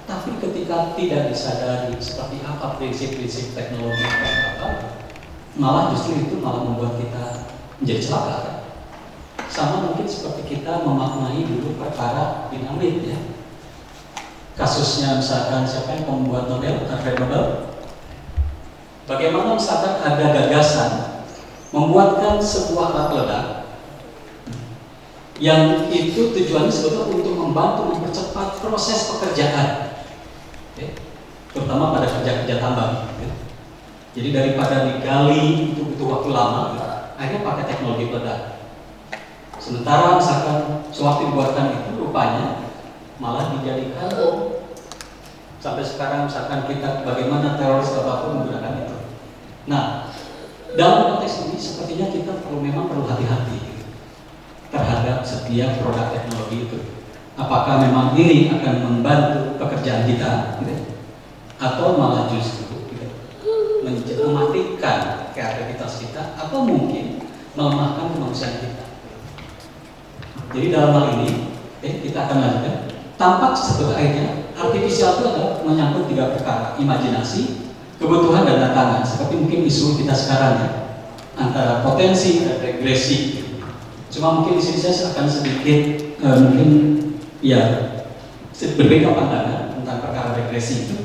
Tapi ketika tidak disadari seperti apa prinsip-prinsip teknologi apa, malah justru itu malah membuat kita menjadi celaka. Sama mungkin seperti kita memaknai dulu perkara dinamit, ya. Kasusnya misalkan siapa yang membuat Nobel, Alfred Nobel. Bagaimana misalkan ada gagasan membuatkan sebuah alat peledak yang itu tujuannya sebetulnya untuk membantu mempercepat proses pekerjaan, okay, terutama pada kerja-kerja tambang. Okay. Jadi daripada digali itu butuh waktu lama, akhirnya pakai teknologi peledak. Sementara misalkan sewaktu dibuatkan itu rupanya malah dijadikan bom. Sampai sekarang misalkan kita bagaimana teroris apapun menggunakan itu. Nah, dalam konteks ini sepertinya kita memang perlu hati-hati terhadap setiap produk teknologi itu. Apakah memang ini akan membantu pekerjaan kita, gitu, atau malah justru gitu, mematikan kreativitas kita, atau mungkin melemahkan kemanusiaan kita. Jadi dalam hal ini, kita akan lanjutkan. Tampak sebetulnya artifisial itu adalah menyangkut tiga perkara: imajinasi, kebutuhan, dan tantangan. Seperti mungkin isu kita sekarang, ya, antara potensi dan regresi. Cuma mungkin di sini saya akan sedikit mungkin ya berbeda pandangan tentang perkara regresi itu.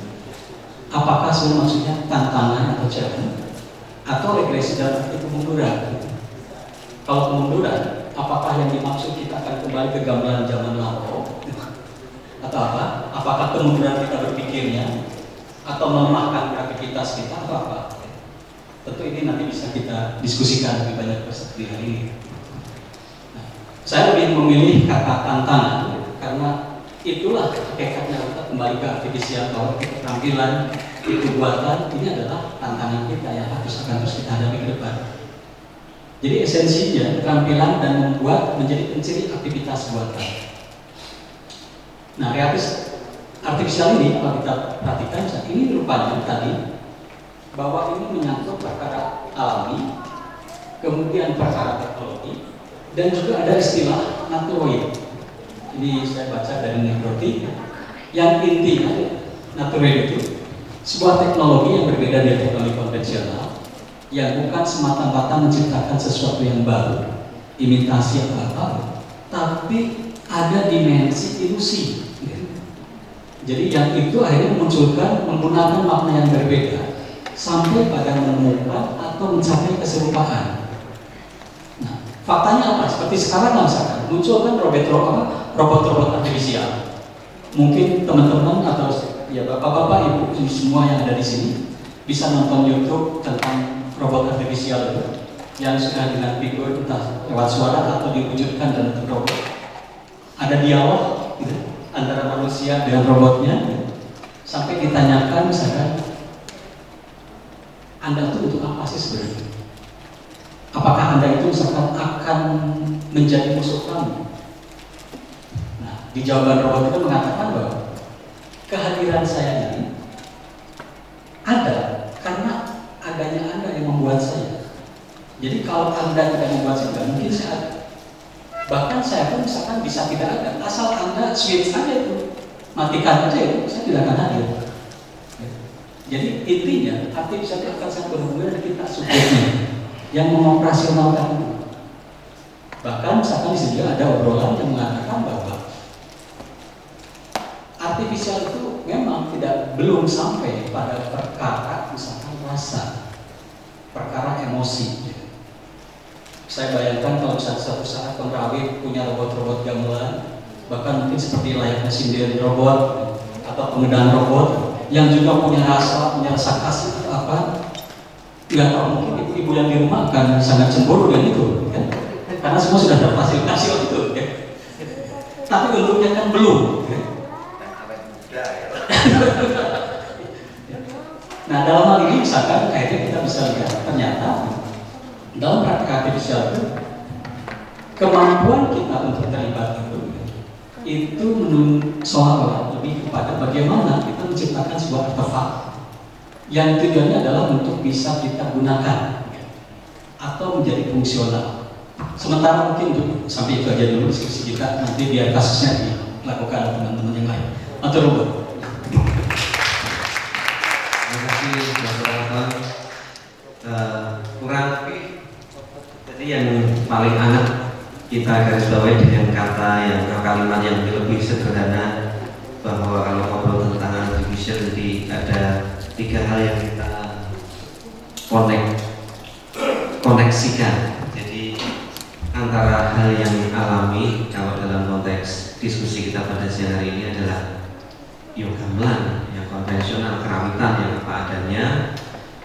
Apakah sebenarnya maksudnya tantangan atau challenge, atau regresi dalam arti kemunduran? Kalau kemunduran, apakah yang dimaksud kita akan kembali ke gamelan zaman lampau, atau apa? Apakah kemunduran kita berpikirnya, atau melemahkan kreativitas kita, atau apa? Tentu ini nanti bisa kita diskusikan lebih banyak di hari ini. Nah, saya lebih memilih kata tantangan karena itulah hakikatnya kita kembali ke artifisial, bahwa keterampilan itu buatan ini adalah tantangan kita yang akan terus kita hadapi ke depan. Jadi esensinya keterampilan dan membuat menjadi penciri aktivitas buatan. Nah, artifisial ini kalau kita perhatikan saat ini rupanya tadi bahwa ini menyangkut perkara alami, kemudian perkara teknologi, dan juga ada istilah naturoid. Ini saya baca dari Negroti, yang intinya naturoid itu sebuah teknologi yang berbeda dari teknologi konvensional, yang bukan semata-mata menciptakan sesuatu yang baru, imitasi atau apa, tapi ada dimensi ilusi. Jadi yang itu akhirnya memunculkan menggunakan makna yang berbeda sampai pada menemukan atau mencapai keserupaan. Nah, faktanya apa? Seperti sekarang misalkan muncul kan robot-robot artifisial. Mungkin teman-teman atau ya bapak-bapak, ibu semua yang ada di sini bisa nonton YouTube tentang robot artifisial itu yang sudah dengan figur entah lewat suara atau diwujudkan dalam bentuk robot. Ada dialog gitu antara manusia dengan robotnya, sampai ditanyakan misalkan, Anda tuh untuk apa sih sebenarnya? Apakah Anda itu misalkan akan menjadi musuh kamu? Nah, di jawaban robot itu mengatakan bahwa kehadiran saya ini ada karena adanya Anda yang membuat saya. Jadi kalau Anda tidak membuat saya, tidak mungkin saya ada. Bahkan saya pun misalkan bisa tidak ada, asal Anda switch saja itu, matikan aja itu, saya tidak akan hadir. Jadi intinya, artificial itu akan sangat berhubungan dengan kita subjeknya yang mengoperasionalkan itu. Bahkan misalkan di sini ada obrolan yang mengatakan bahwa artificial itu memang belum sampai pada perkara misalkan rasa, perkara emosi. Saya bayangkan kalau suatu saat pengrawit punya robot-robot gamelan, bahkan mungkin seperti layaknya sindiran robot atau pengedang robot yang juga punya rasa kasih atau apa, nggak tahu, mungkin ibu-ibu yang di rumah akan sangat cemburu dengan itu, kan? Karena semua sudah terfasilitasi waktu itu, kan? Tapi untungnya kan belum. Kan? Nah, dalam hal ini misalkan akhirnya kita bisa lihat ternyata dalam praktek artificial kemampuan kita untuk terlibat itu seolah-olah lebih kepada bagaimana kita menciptakan sebuah artefak yang tujuannya adalah untuk bisa kita gunakan atau menjadi fungsional. Sementara mungkin untuk sampai itu aja dulu diskusi kita, nanti biar kasusnya dilakukan teman-teman yang lain. Atau Robert. Terima kasih Dr. Anton. Kurang lebih tadi yang paling anak kita garis bawahi dengan kata yang kalimat yang lebih sederhana, bahwa kalau ngobrol tentang artificial jadi ada 3 hal yang kita koneksikan. Jadi antara hal yang alami kalau dalam konteks diskusi kita pada siang hari ini adalah gamelan yang konvensional, kerawitan yang apa adanya,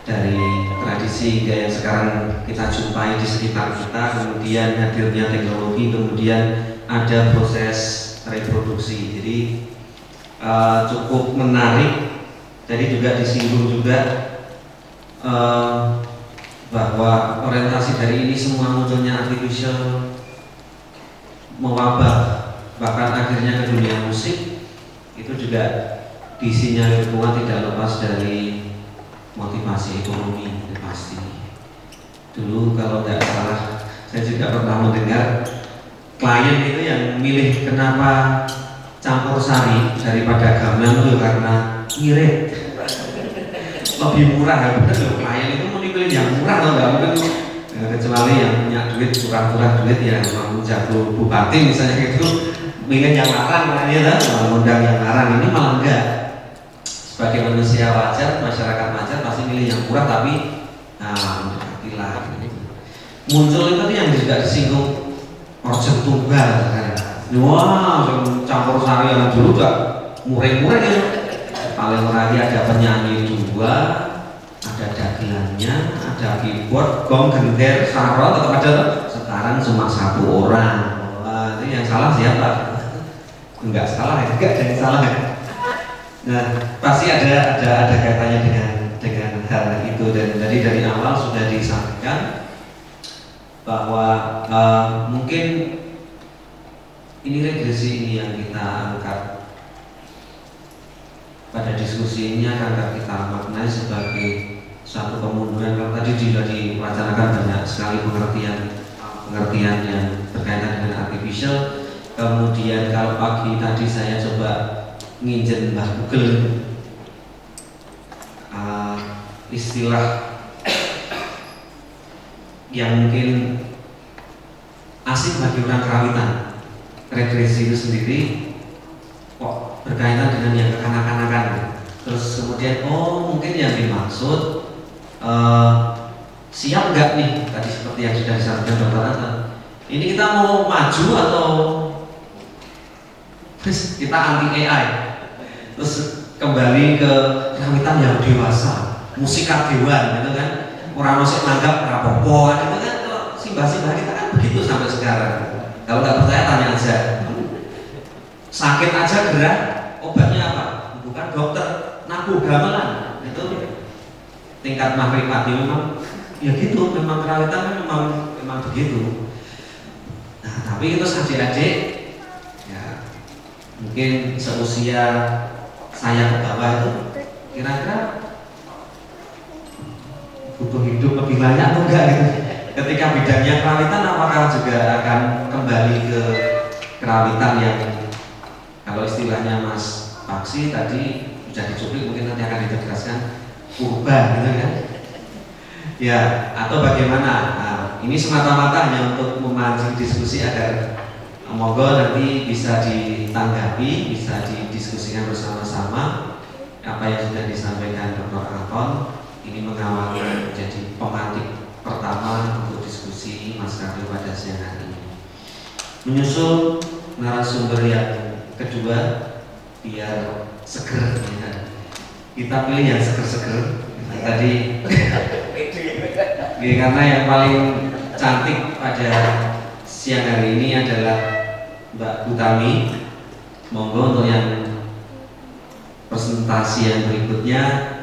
dari tradisi hingga yang sekarang kita jumpai di sekitar kita, kemudian hadirnya teknologi, kemudian ada proses reproduksi. Jadi cukup menarik. Tadi juga disinggung juga bahwa orientasi dari ini semua munculnya artificial mewabah bahkan akhirnya ke dunia musik, itu juga disinyalir kuat tidak lepas dari motivasi ekonomi. Pasti dulu kalau tidak salah saya juga pernah mendengar klien itu yang milih kenapa campur sari daripada gamelan itu karena ngirit lebih murah. Ya bener loh, klien itu mau pilih yang murah atau enggak mungkin kecuali yang punya duit, kurang-kurang duit ya mau jago bupati misalnya gitu, ingin yang larang ya, mengundang yang larang. Ini malah enggak. Sebagai manusia wajar, masyarakat wajar pasti milih yang murah, tapi mendekatilah. Muncul itu yang juga disinggung organ tunggal kan. Wah, campur sari yang dulu gak murah-murah ya. Paling murah ada penyanyi 2, ada dagelannya, ada keyboard, gong, gender, sarot, tetap ada. Sekarang cuma 1 orang. Wah, itu yang salah siapa? Enggak salah ya, enggak ada yang salah ya. Nah, pasti ada kaitannya dengan hal itu, dan dari awal sudah disampaikan bahwa mungkin ini regresi ini yang kita angkat pada diskusi ini akan kita maknai sebagai satu kemunduran. Kalau tadi sudah diwacanakan banyak sekali pengertian yang berkaitan dengan artificial. Kemudian kalau pagi tadi saya coba nginjen Mbah Google istilah yang mungkin asik bagi orang kerawitan, regresi itu sendiri kok berkaitan dengan yang kekanak-kanakan. Terus kemudian mungkin yang dimaksud siap nggak nih, tadi seperti yang sudah disampaikan Dr. Anton, ini kita mau maju atau terus kita anti AI, terus kembali ke kerawitan yang dewasa, musikat dewan gitu kan, orang musik nanggap rapopo kan, itu kan simbah-simbah kita kan begitu sampai sekarang. Kalau nggak percaya tanya aja. Sakit aja gerah, obatnya apa? Bukan dokter, nabu gamelan. Itu tingkat makrifat memang ya gitu, memang kerawitan memang memang begitu. Nah, tapi itu adik-adik ya mungkin seusia saya ke bawah itu kira-kira butuh hidup lebih banyak atau enggak gitu. Ketika bidangnya kerawitan, apakah juga akan kembali ke kerawitan yang kalau istilahnya Mas Paksi tadi sudah dicuplik, mungkin nanti akan ditegaskan purba gitu kan? Ya, atau bagaimana? Nah, ini semata-mata hanya untuk memancing diskusi agar monggo nanti bisa ditanggapi, bisa didiskusikan bersama-sama apa yang sudah disampaikan Dr. Anton. Ini mengawali menjadi pemantik pertama untuk diskusi Mas Karyo pada siang hari ini. Menyusul narasumber yang kedua, biar seger ya. Kita pilih yang seger-seger. Tadi ya, karena yang paling cantik pada siang hari ini adalah Mbak Utami. Monggo untuk yang presentasi yang berikutnya,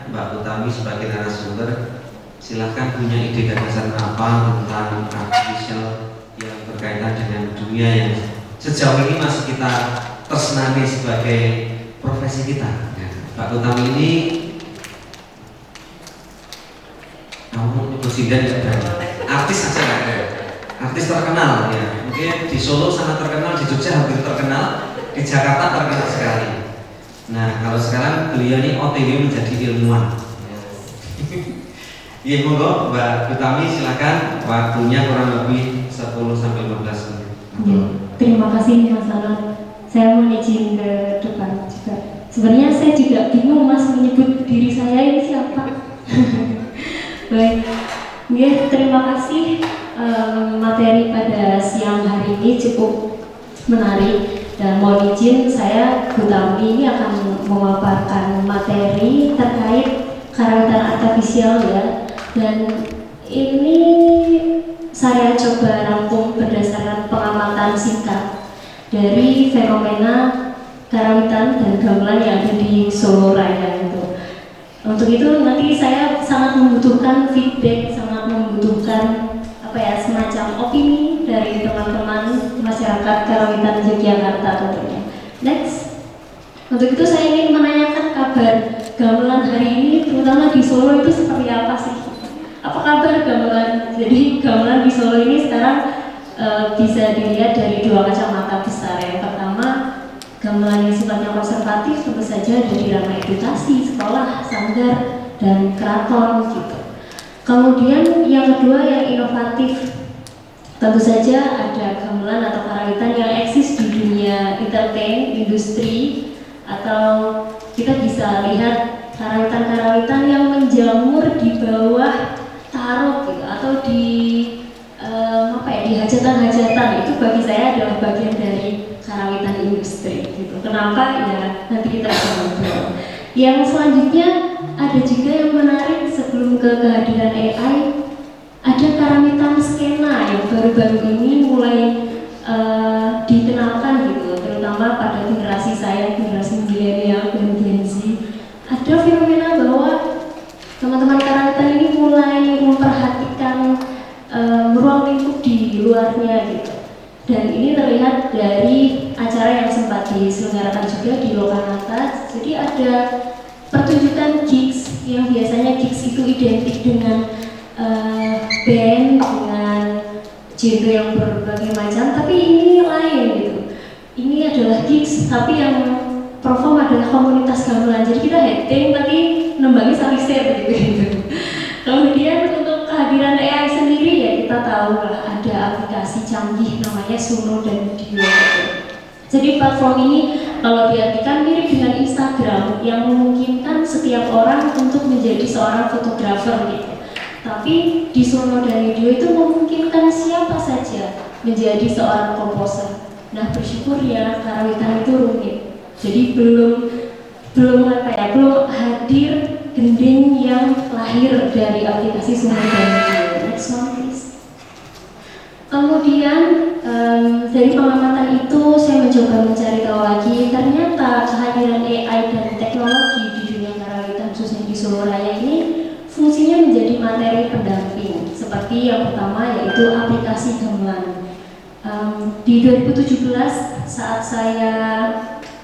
Mbak Utami sebagai narasumber, silahkan punya ide gagasan apa tentang artificial yang berkaitan dengan dunia yang sejauh ini masih kita tersenani sebagai profesi kita. Mbak Utami ini kamu presiden ya, artis saja nggak ada, artis terkenal ya. Mungkin di Solo sangat terkenal, di Jogja hampir terkenal, di Jakarta terkenal sekali. Nah, kalau sekarang beliau ini OTW menjadi ilmuwan. Iya, monggo Mbak Utami silakan, waktunya kurang lebih 10 sampai 15 menit. Ya, terima kasih Mas Anwar. Saya mohon izin ke depan juga. Sebenarnya saya juga bingung Mas menyebut diri saya ini siapa. Baik, ya, terima kasih. Materi pada siang hari ini cukup menarik dan mohon izin saya Utami ini akan memaparkan materi terkait karawitan artifisial ya. Dan ini saya coba rangkum berdasarkan pengamatan singkat dari fenomena karawitan dan gamelan yang ada di Solo Raya itu. Untuk itu nanti saya sangat membutuhkan feedback, sangat membutuhkan semacam opini dari teman-teman masyarakat karawitan Yogyakarta tentunya. Next. Untuk itu saya ingin menanyakan kabar gamelan hari ini terutama di Solo itu seperti apa sih? Apa kabar gamelan? Jadi gamelan di Solo ini sekarang bisa dilihat dari dua kacamata besar. Yang pertama, gamelan yang sifatnya konservatif tentu saja ada di ranah edukasi, sekolah, sanggar, dan keraton gitu. Kemudian yang kedua yang inovatif, tentu saja ada gamelan atau karawitan yang eksis di dunia entertain, industri, atau kita bisa lihat karawitan-karawitan yang menjamur di bawah tarot gitu, atau di di hajatan-hajatan. Itu bagi saya adalah bagian dari karawitan industri gitu. Kenapa? Ya nanti kita akan ngobrol. Yang selanjutnya ada juga yang menarik sebelum ke kehadiran AI, ada karawitan skena yang baru-baru ini mulai dikenalkan gitu, terutama pada generasi saya, generasi milenial dan Gen Z. Ada fenomena bahwa teman-teman karawitan ini mulai memperhatikan ruang lingkup di luarnya gitu. Dan ini terlihat dari acara yang sempat diselenggarakan juga di Lokananta. Jadi ada pertunjukan gigs yang biasanya gigs itu identik dengan band, dengan genre yang berbagai macam, tapi ini lain gitu. Ini adalah gigs, tapi yang perform adalah komunitas gamelan. Jadi kita heading tapi nembangi salisir gitu. Kemudian untuk kehadiran AI sendiri ya kita tahu lah ada aplikasi canggih namanya Suno dan Dio. Jadi platform ini kalau diartikan mirip dengan Instagram yang memungkinkan setiap orang untuk menjadi seorang fotografer gitu. Tapi di Suno dan Dio itu memungkinkan siapa saja menjadi seorang komposer. Nah bersyukur ya karawitan itu rumit. Jadi belum hadir gending yang lahir dari aplikasi Suno dan Dio. Next one please. Kemudian dari pengamatan itu saya mencoba mencari tahu lagi, ternyata kehadiran AI dan teknologi di dunia karawitan khususnya di Solo Raya ini fungsinya menjadi materi pendamping. Seperti yang pertama yaitu yaitu aplikasi gamelan. Di 2017 saat saya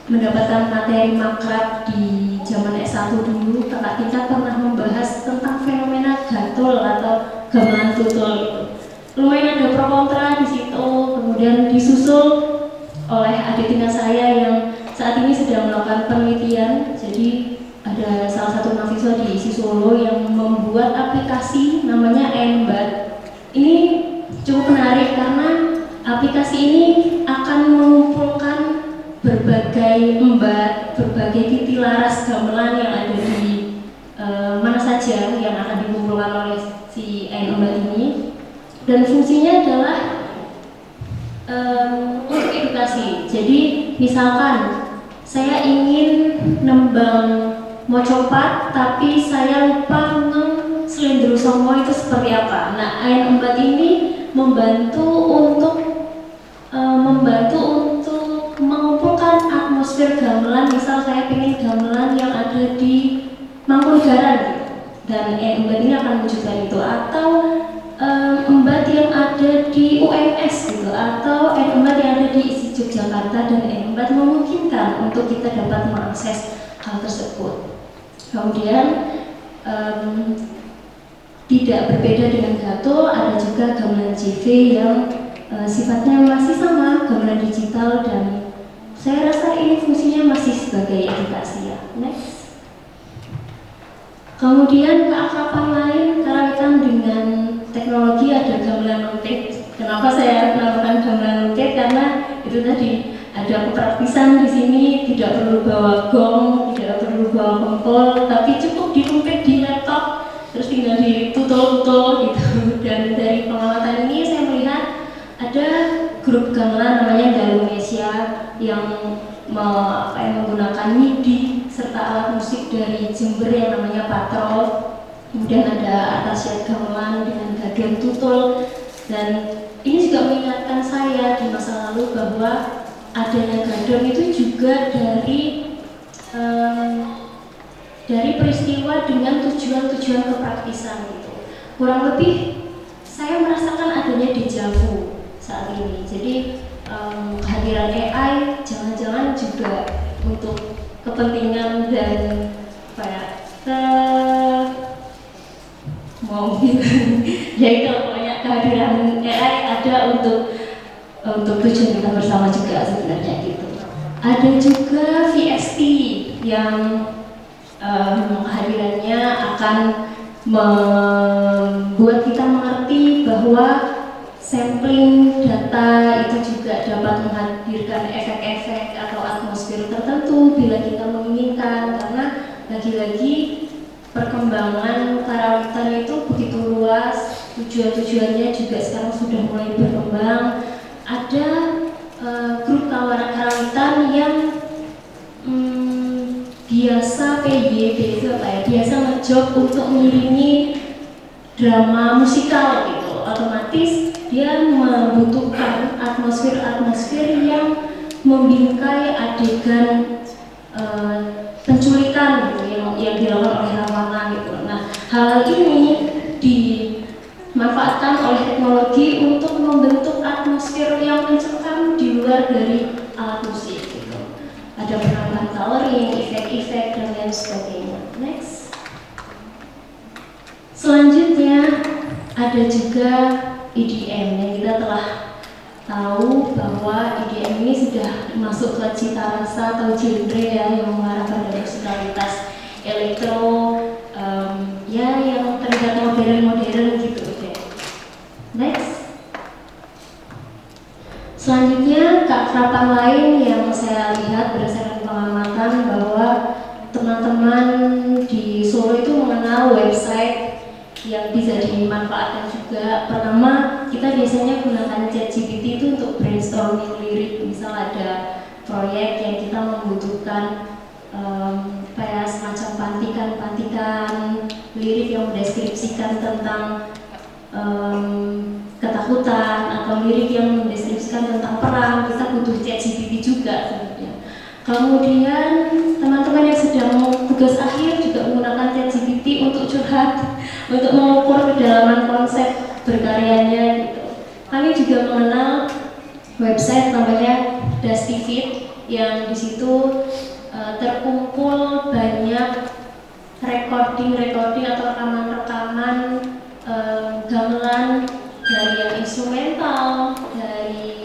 mendapatkan materi makrab di zaman S1 dulu, kakak tingkat pernah membahas tentang fenomena gatul atau gamelan tutul itu. Lumayan ada pro kontra di situ, kemudian disusul oleh adik tingkat saya yang saat ini sedang melakukan penelitian. Jadi ada salah satu mahasiswa di Solo yang membuat aplikasi namanya Embat. Ini cukup menarik karena aplikasi ini akan mengumpulkan berbagai embat, berbagai titik laras gamelan yang ada di mana saja yang akan dikumpulkan oleh si Embat ini. Dan fungsinya adalah untuk edukasi. Jadi misalkan saya ingin nembang mocopat tapi saya lupa Slendro Songo itu seperti apa. Nah, Ain Embat ini membantu untuk mengumpulkan atmosfer gamelan. Misal saya ingin gamelan yang ada di Mangkunegaran gitu. Dan Ain Embat ini akan menunjukkan itu, atau embat yang ada di UMS gitu, atau embat yang ada di ISI Yogyakarta, dan embat memungkinkan untuk kita dapat mengakses hal tersebut. Kemudian tidak berbeda dengan gatul, ada juga gamelan JV yang sifatnya masih sama, gamelan digital, dan saya rasa ini fungsinya masih sebagai edukasi ya. Next. Kemudian keakraban lain kaitan dengan teknologi ada gamelan noted. Kenapa saya melakukan gamelan noted? Karena itu tadi ada kepraktisan di sini, tidak perlu bawa gong, tidak perlu bawa kompol, tapi cukup diumpet di laptop, terus tinggal ditutul-tutul gitu. Dan dari pengamatan ini saya melihat ada grup gamelan namanya Galunesia yang menggunakan MIDI serta alat musik dari Jember yang namanya Patrol. Kemudian ada Atasiat Gamelan dengan Gagen Tutul, dan ini juga mengingatkan saya di masa lalu bahwa adanya gadon itu juga dari peristiwa dengan tujuan-tujuan kepraktisan gitu. Kurang lebih saya merasakan adanya deja vu saat ini. Jadi kehadiran AI jangan-jangan juga untuk kepentingan dan jadi kalau banyak kehadiran AI ada untuk tujuan kita bersama juga sebenarnya gitu. Ada juga VST yang kehadirannya akan membuat kita mengerti bahwa sampling data itu juga dapat menghadirkan efek-efek atau atmosfer tertentu bila kita menginginkan, karena lagi-lagi perkembangan karawitan itu begitu luas, tujuan-tujuannya juga sekarang sudah mulai berkembang. Ada grup kawanan karawitan yang biasa PYB itu apa ya? Biasa ngejob untuk mengiringi drama musikal gitu. Otomatis dia membutuhkan atmosfer yang membingkai adegan penculikan gitu yang dilakukan oleh lawangan gitu. Nah, hal ini dimanfaatkan oleh teknologi untuk membentuk atmosfer yang mencekam di luar dari alat musik gitu. Ada penambahan coloring, efek-efek dan lain sebagainya. Next. Selanjutnya ada juga EDM yang kita telah tahu bahwa EDM ini sudah masuk ke cita rasa atau genre ya, yang mengarah pada musikalitas elektro, ya yang terlihat modern gitu deh. Next. Selanjutnya keakraban lain yang saya lihat berdasarkan pengamatan bahwa teman-teman di Solo itu mengenal website yang bisa dimanfaatkan juga. Pertama, kita biasanya gunakan ChatGPT itu untuk brainstorming lirik. Misal ada proyek yang kita membutuhkan kayak semacam pantikan lirik yang mendeskripsikan tentang ketakutan, atau lirik yang mendeskripsikan tentang perang. Kita butuh ChatGPT juga sebenarnya. Kemudian teman-teman yang sedang tugas akhir juga menggunakan ChatGPT untuk curhat, untuk mengukur kedalaman konsep berkaryanya gitu. kami juga mengenal website namanya Dustifit, yang di situ terkumpul banyak recording atau rekaman-rekaman gamelan dari yang instrumental, dari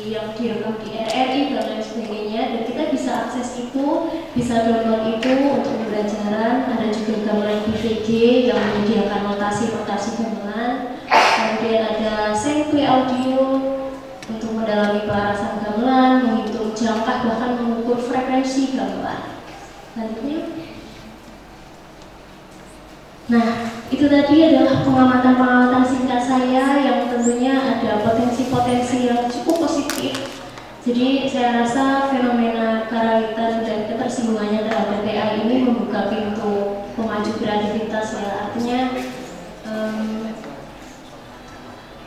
yang direkam di RRI dan lain sebagainya, dan kita bisa akses itu, bisa download itu untuk pembelajaran. Ada juga gamelan BVG yang menyediakan notasi gamelan, kemudian ada sampling audio untuk mendalami pelarasan gamelan, menghitung jangka, bahkan mengukur frekuensi gamelan. Selanjutnya. Nah, itu tadi adalah pengamatan singkat saya yang tentunya ada potensi-potensi yang cukup positif. Jadi saya rasa fenomena karawitan dan ketersinggungannya terhadap AI ini membuka pintu pemacu kreativitas ya. Artinya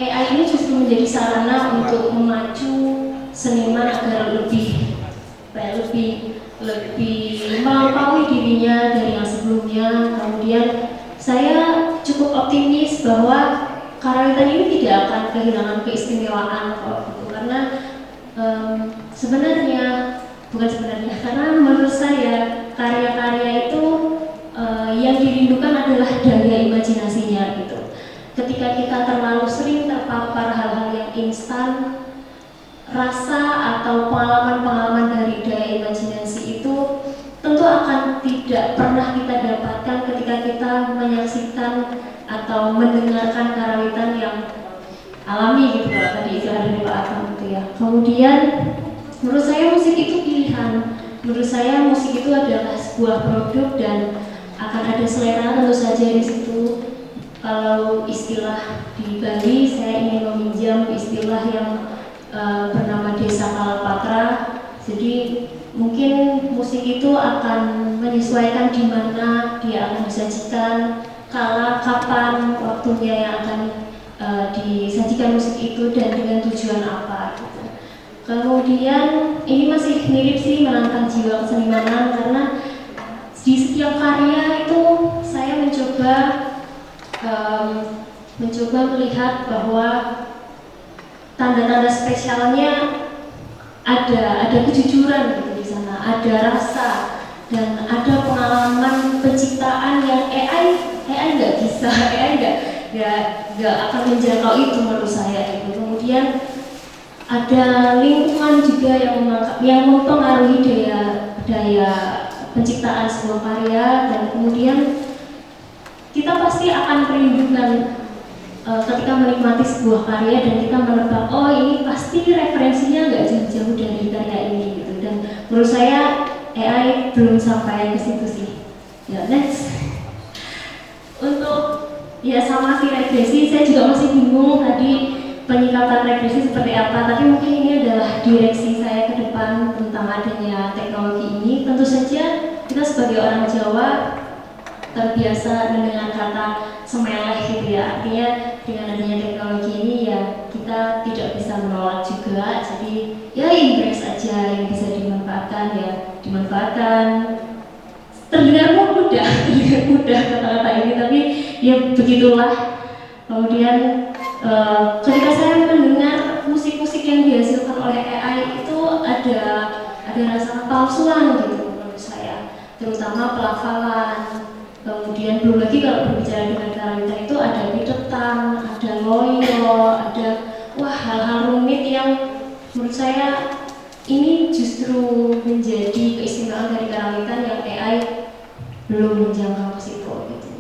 AI ini justru menjadi sarana untuk memacu seniman agar lebih melampaui dirinya dari yang sebelumnya. Kemudian saya cukup optimis bahwa karawitan ini tidak akan kehilangan keistimewaan karena karena menurut saya karya-karya itu yang dirindukan adalah daya imajinasinya gitu. Ketika kita terlalu sering terpapar hal-hal yang instan, rasa atau pengalaman-pengalaman dari daya imajinasi itu tentu akan tidak pernah kita dapatkan ketika kita menyaksikan atau mendengarkan karawitan yang alami gitu, kalau tadi itu ada di Pak Akam gitu ya. Kemudian menurut saya musik itu pilihan. Menurut saya musik itu adalah sebuah produk dan akan ada selera tentu saja di situ. Kalau istilah di Bali, saya ingin meminjam istilah yang bernama Desa Kalapatra. Jadi mungkin musik itu akan menyesuaikan di mana dia akan disajikan, kapan, waktunya yang akan disajikan musik itu dan dengan tujuan apa gitu. Kemudian ini masih mirip sih menantang jiwa kesenimanan, karena di setiap karya itu saya mencoba melihat bahwa tanda-tanda spesialnya ada kejujuran gitu di sana, ada rasa dan ada pengalaman penciptaan yang AI nggak bisa, AI nggak akan menjangkau itu menurut saya gitu. Kemudian ada lingkungan juga yang mempengaruhi daya penciptaan sebuah karya, dan kemudian kita pasti akan merindukan ketika menikmati sebuah karya dan kita menebak, oh ini pasti referensinya nggak jauh-jauh dari karya ini gitu. Dan menurut saya AI belum sampai ke situ sih. Ya, next. Untuk ya sama si regresi, saya juga masih bingung tadi penyikapan regresi seperti apa, tapi mungkin ini adalah direksi saya ke depan tentang adanya teknologi ini. Tentu saja kita sebagai orang Jawa terbiasa mendengar kata semeleh gitu ya, artinya dengan adanya teknologi ini ya kita tidak bisa menolak juga. Jadi ya embrace aja, yang bisa dimanfaatkan ya dimanfaatkan. Terdengar mudah kata-kata ini, tapi ya begitulah. Kemudian ketika saya mendengar musik-musik yang dihasilkan oleh AI itu ada rasa palsuan gitu menurut saya, terutama pelafalan. Kemudian belum lagi kalau berbicara dengan karawitan itu ada pitetan, ada loyo, ada hal-hal rumit yang menurut saya ini justru menjadi keistimewaan dari karawitan yang AI belum menjangkau ke situ gitu.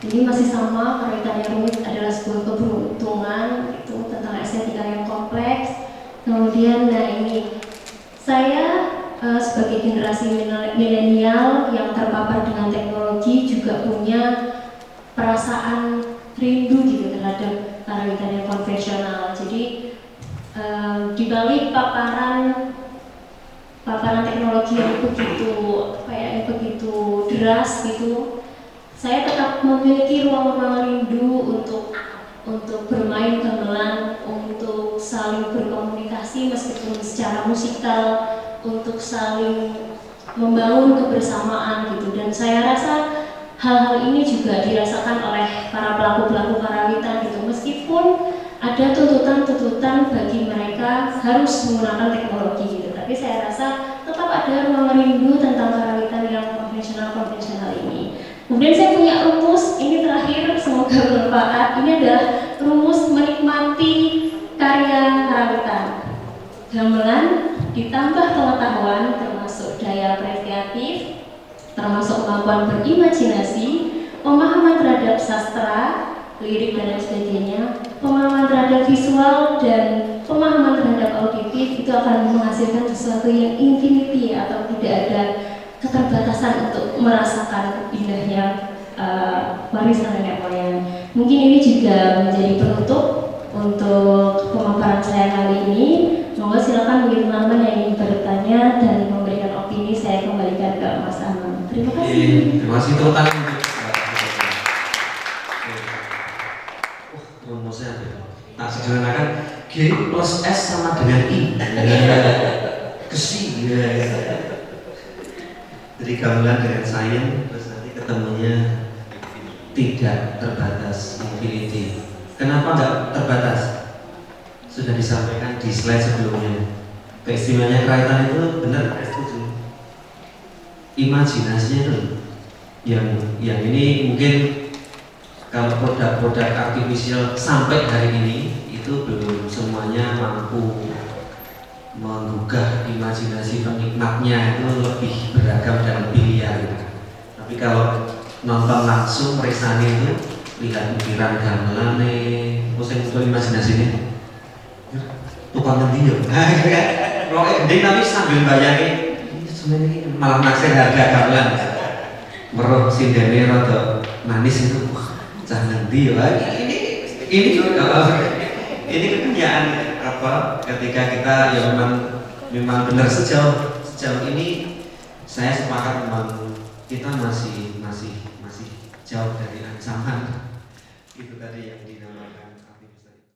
Jadi masih sama, karawitan yang rumit adalah sebuah keberuntungan itu tentang estetika yang kompleks. Kemudian ini saya sebagai generasi milenial yang terpapar dengan teknologi juga punya perasaan rindu gitu terhadap karawitan yang konvensional. Jadi di balik paparan teknologi yang begitu deras gitu, saya tetap memiliki ruang-ruang rindu untuk bermain gamelan, untuk saling berkomunikasi meskipun secara musikal, untuk saling membangun kebersamaan gitu. Dan saya rasa hal-hal ini juga dirasakan oleh para pelaku-pelaku karawitan gitu. Meskipun ada ada tuntutan-tuntutan bagi mereka harus menggunakan teknologi gitu. Tapi saya rasa tetap ada ruang rindu tentang karawitan yang konvensional ini. Kemudian saya punya rumus, ini terakhir, semoga bermanfaat. Ini adalah rumus menikmati karya karawitan. Gamelan ditambah pengetahuan termasuk daya apresiatif, termasuk kemampuan berimajinasi, pemahaman terhadap sastra, lirik dan lain sebagainya, pemahaman terhadap visual dan pemahaman terhadap auditif itu akan menghasilkan sesuatu yang infinity atau tidak ada keterbatasan untuk merasakan indahnya warisan nenek moyang. Mungkin ini juga menjadi penutup untuk pemaparan saya kali ini. Semoga silakan bagi teman-teman yang ingin bertanya dan memberikan opini, saya kembalikan ke Mas Amam. Terima kasih. Terima kasih tepuk tangan untuk rumusnya tak sederhanakan G plus S sama dengan I. Kesi ya. Jadi gamelan dengan sains terus nanti ketemunya tidak terbatas, infinity. Kenapa nggak terbatas? Sudah disampaikan di slide sebelumnya. Keistimewaannya karawitan itu benar, saya setuju. Imajinasinya itu yang ini mungkin kalau produk-produk artifisial sampai hari ini itu belum semuanya mampu menggugah imajinasi penikmatnya, itu lebih beragam dan lebih liar. Tapi kalau nonton langsung meresani itu lihat ukiran gamelan pusing betul imajinasinya. Tukang ngendi yo. Roke gede tapi sambil bayangin ini sebenarnya malah naksir harga gamelan. Meruh sindene rada manis itu. Cah ngendi yo. Ini kekayaan apa ketika kita ya memang benar sejauh ini saya sepakat memang kita masih jauh dari ancaman itu tadi yang dinamakan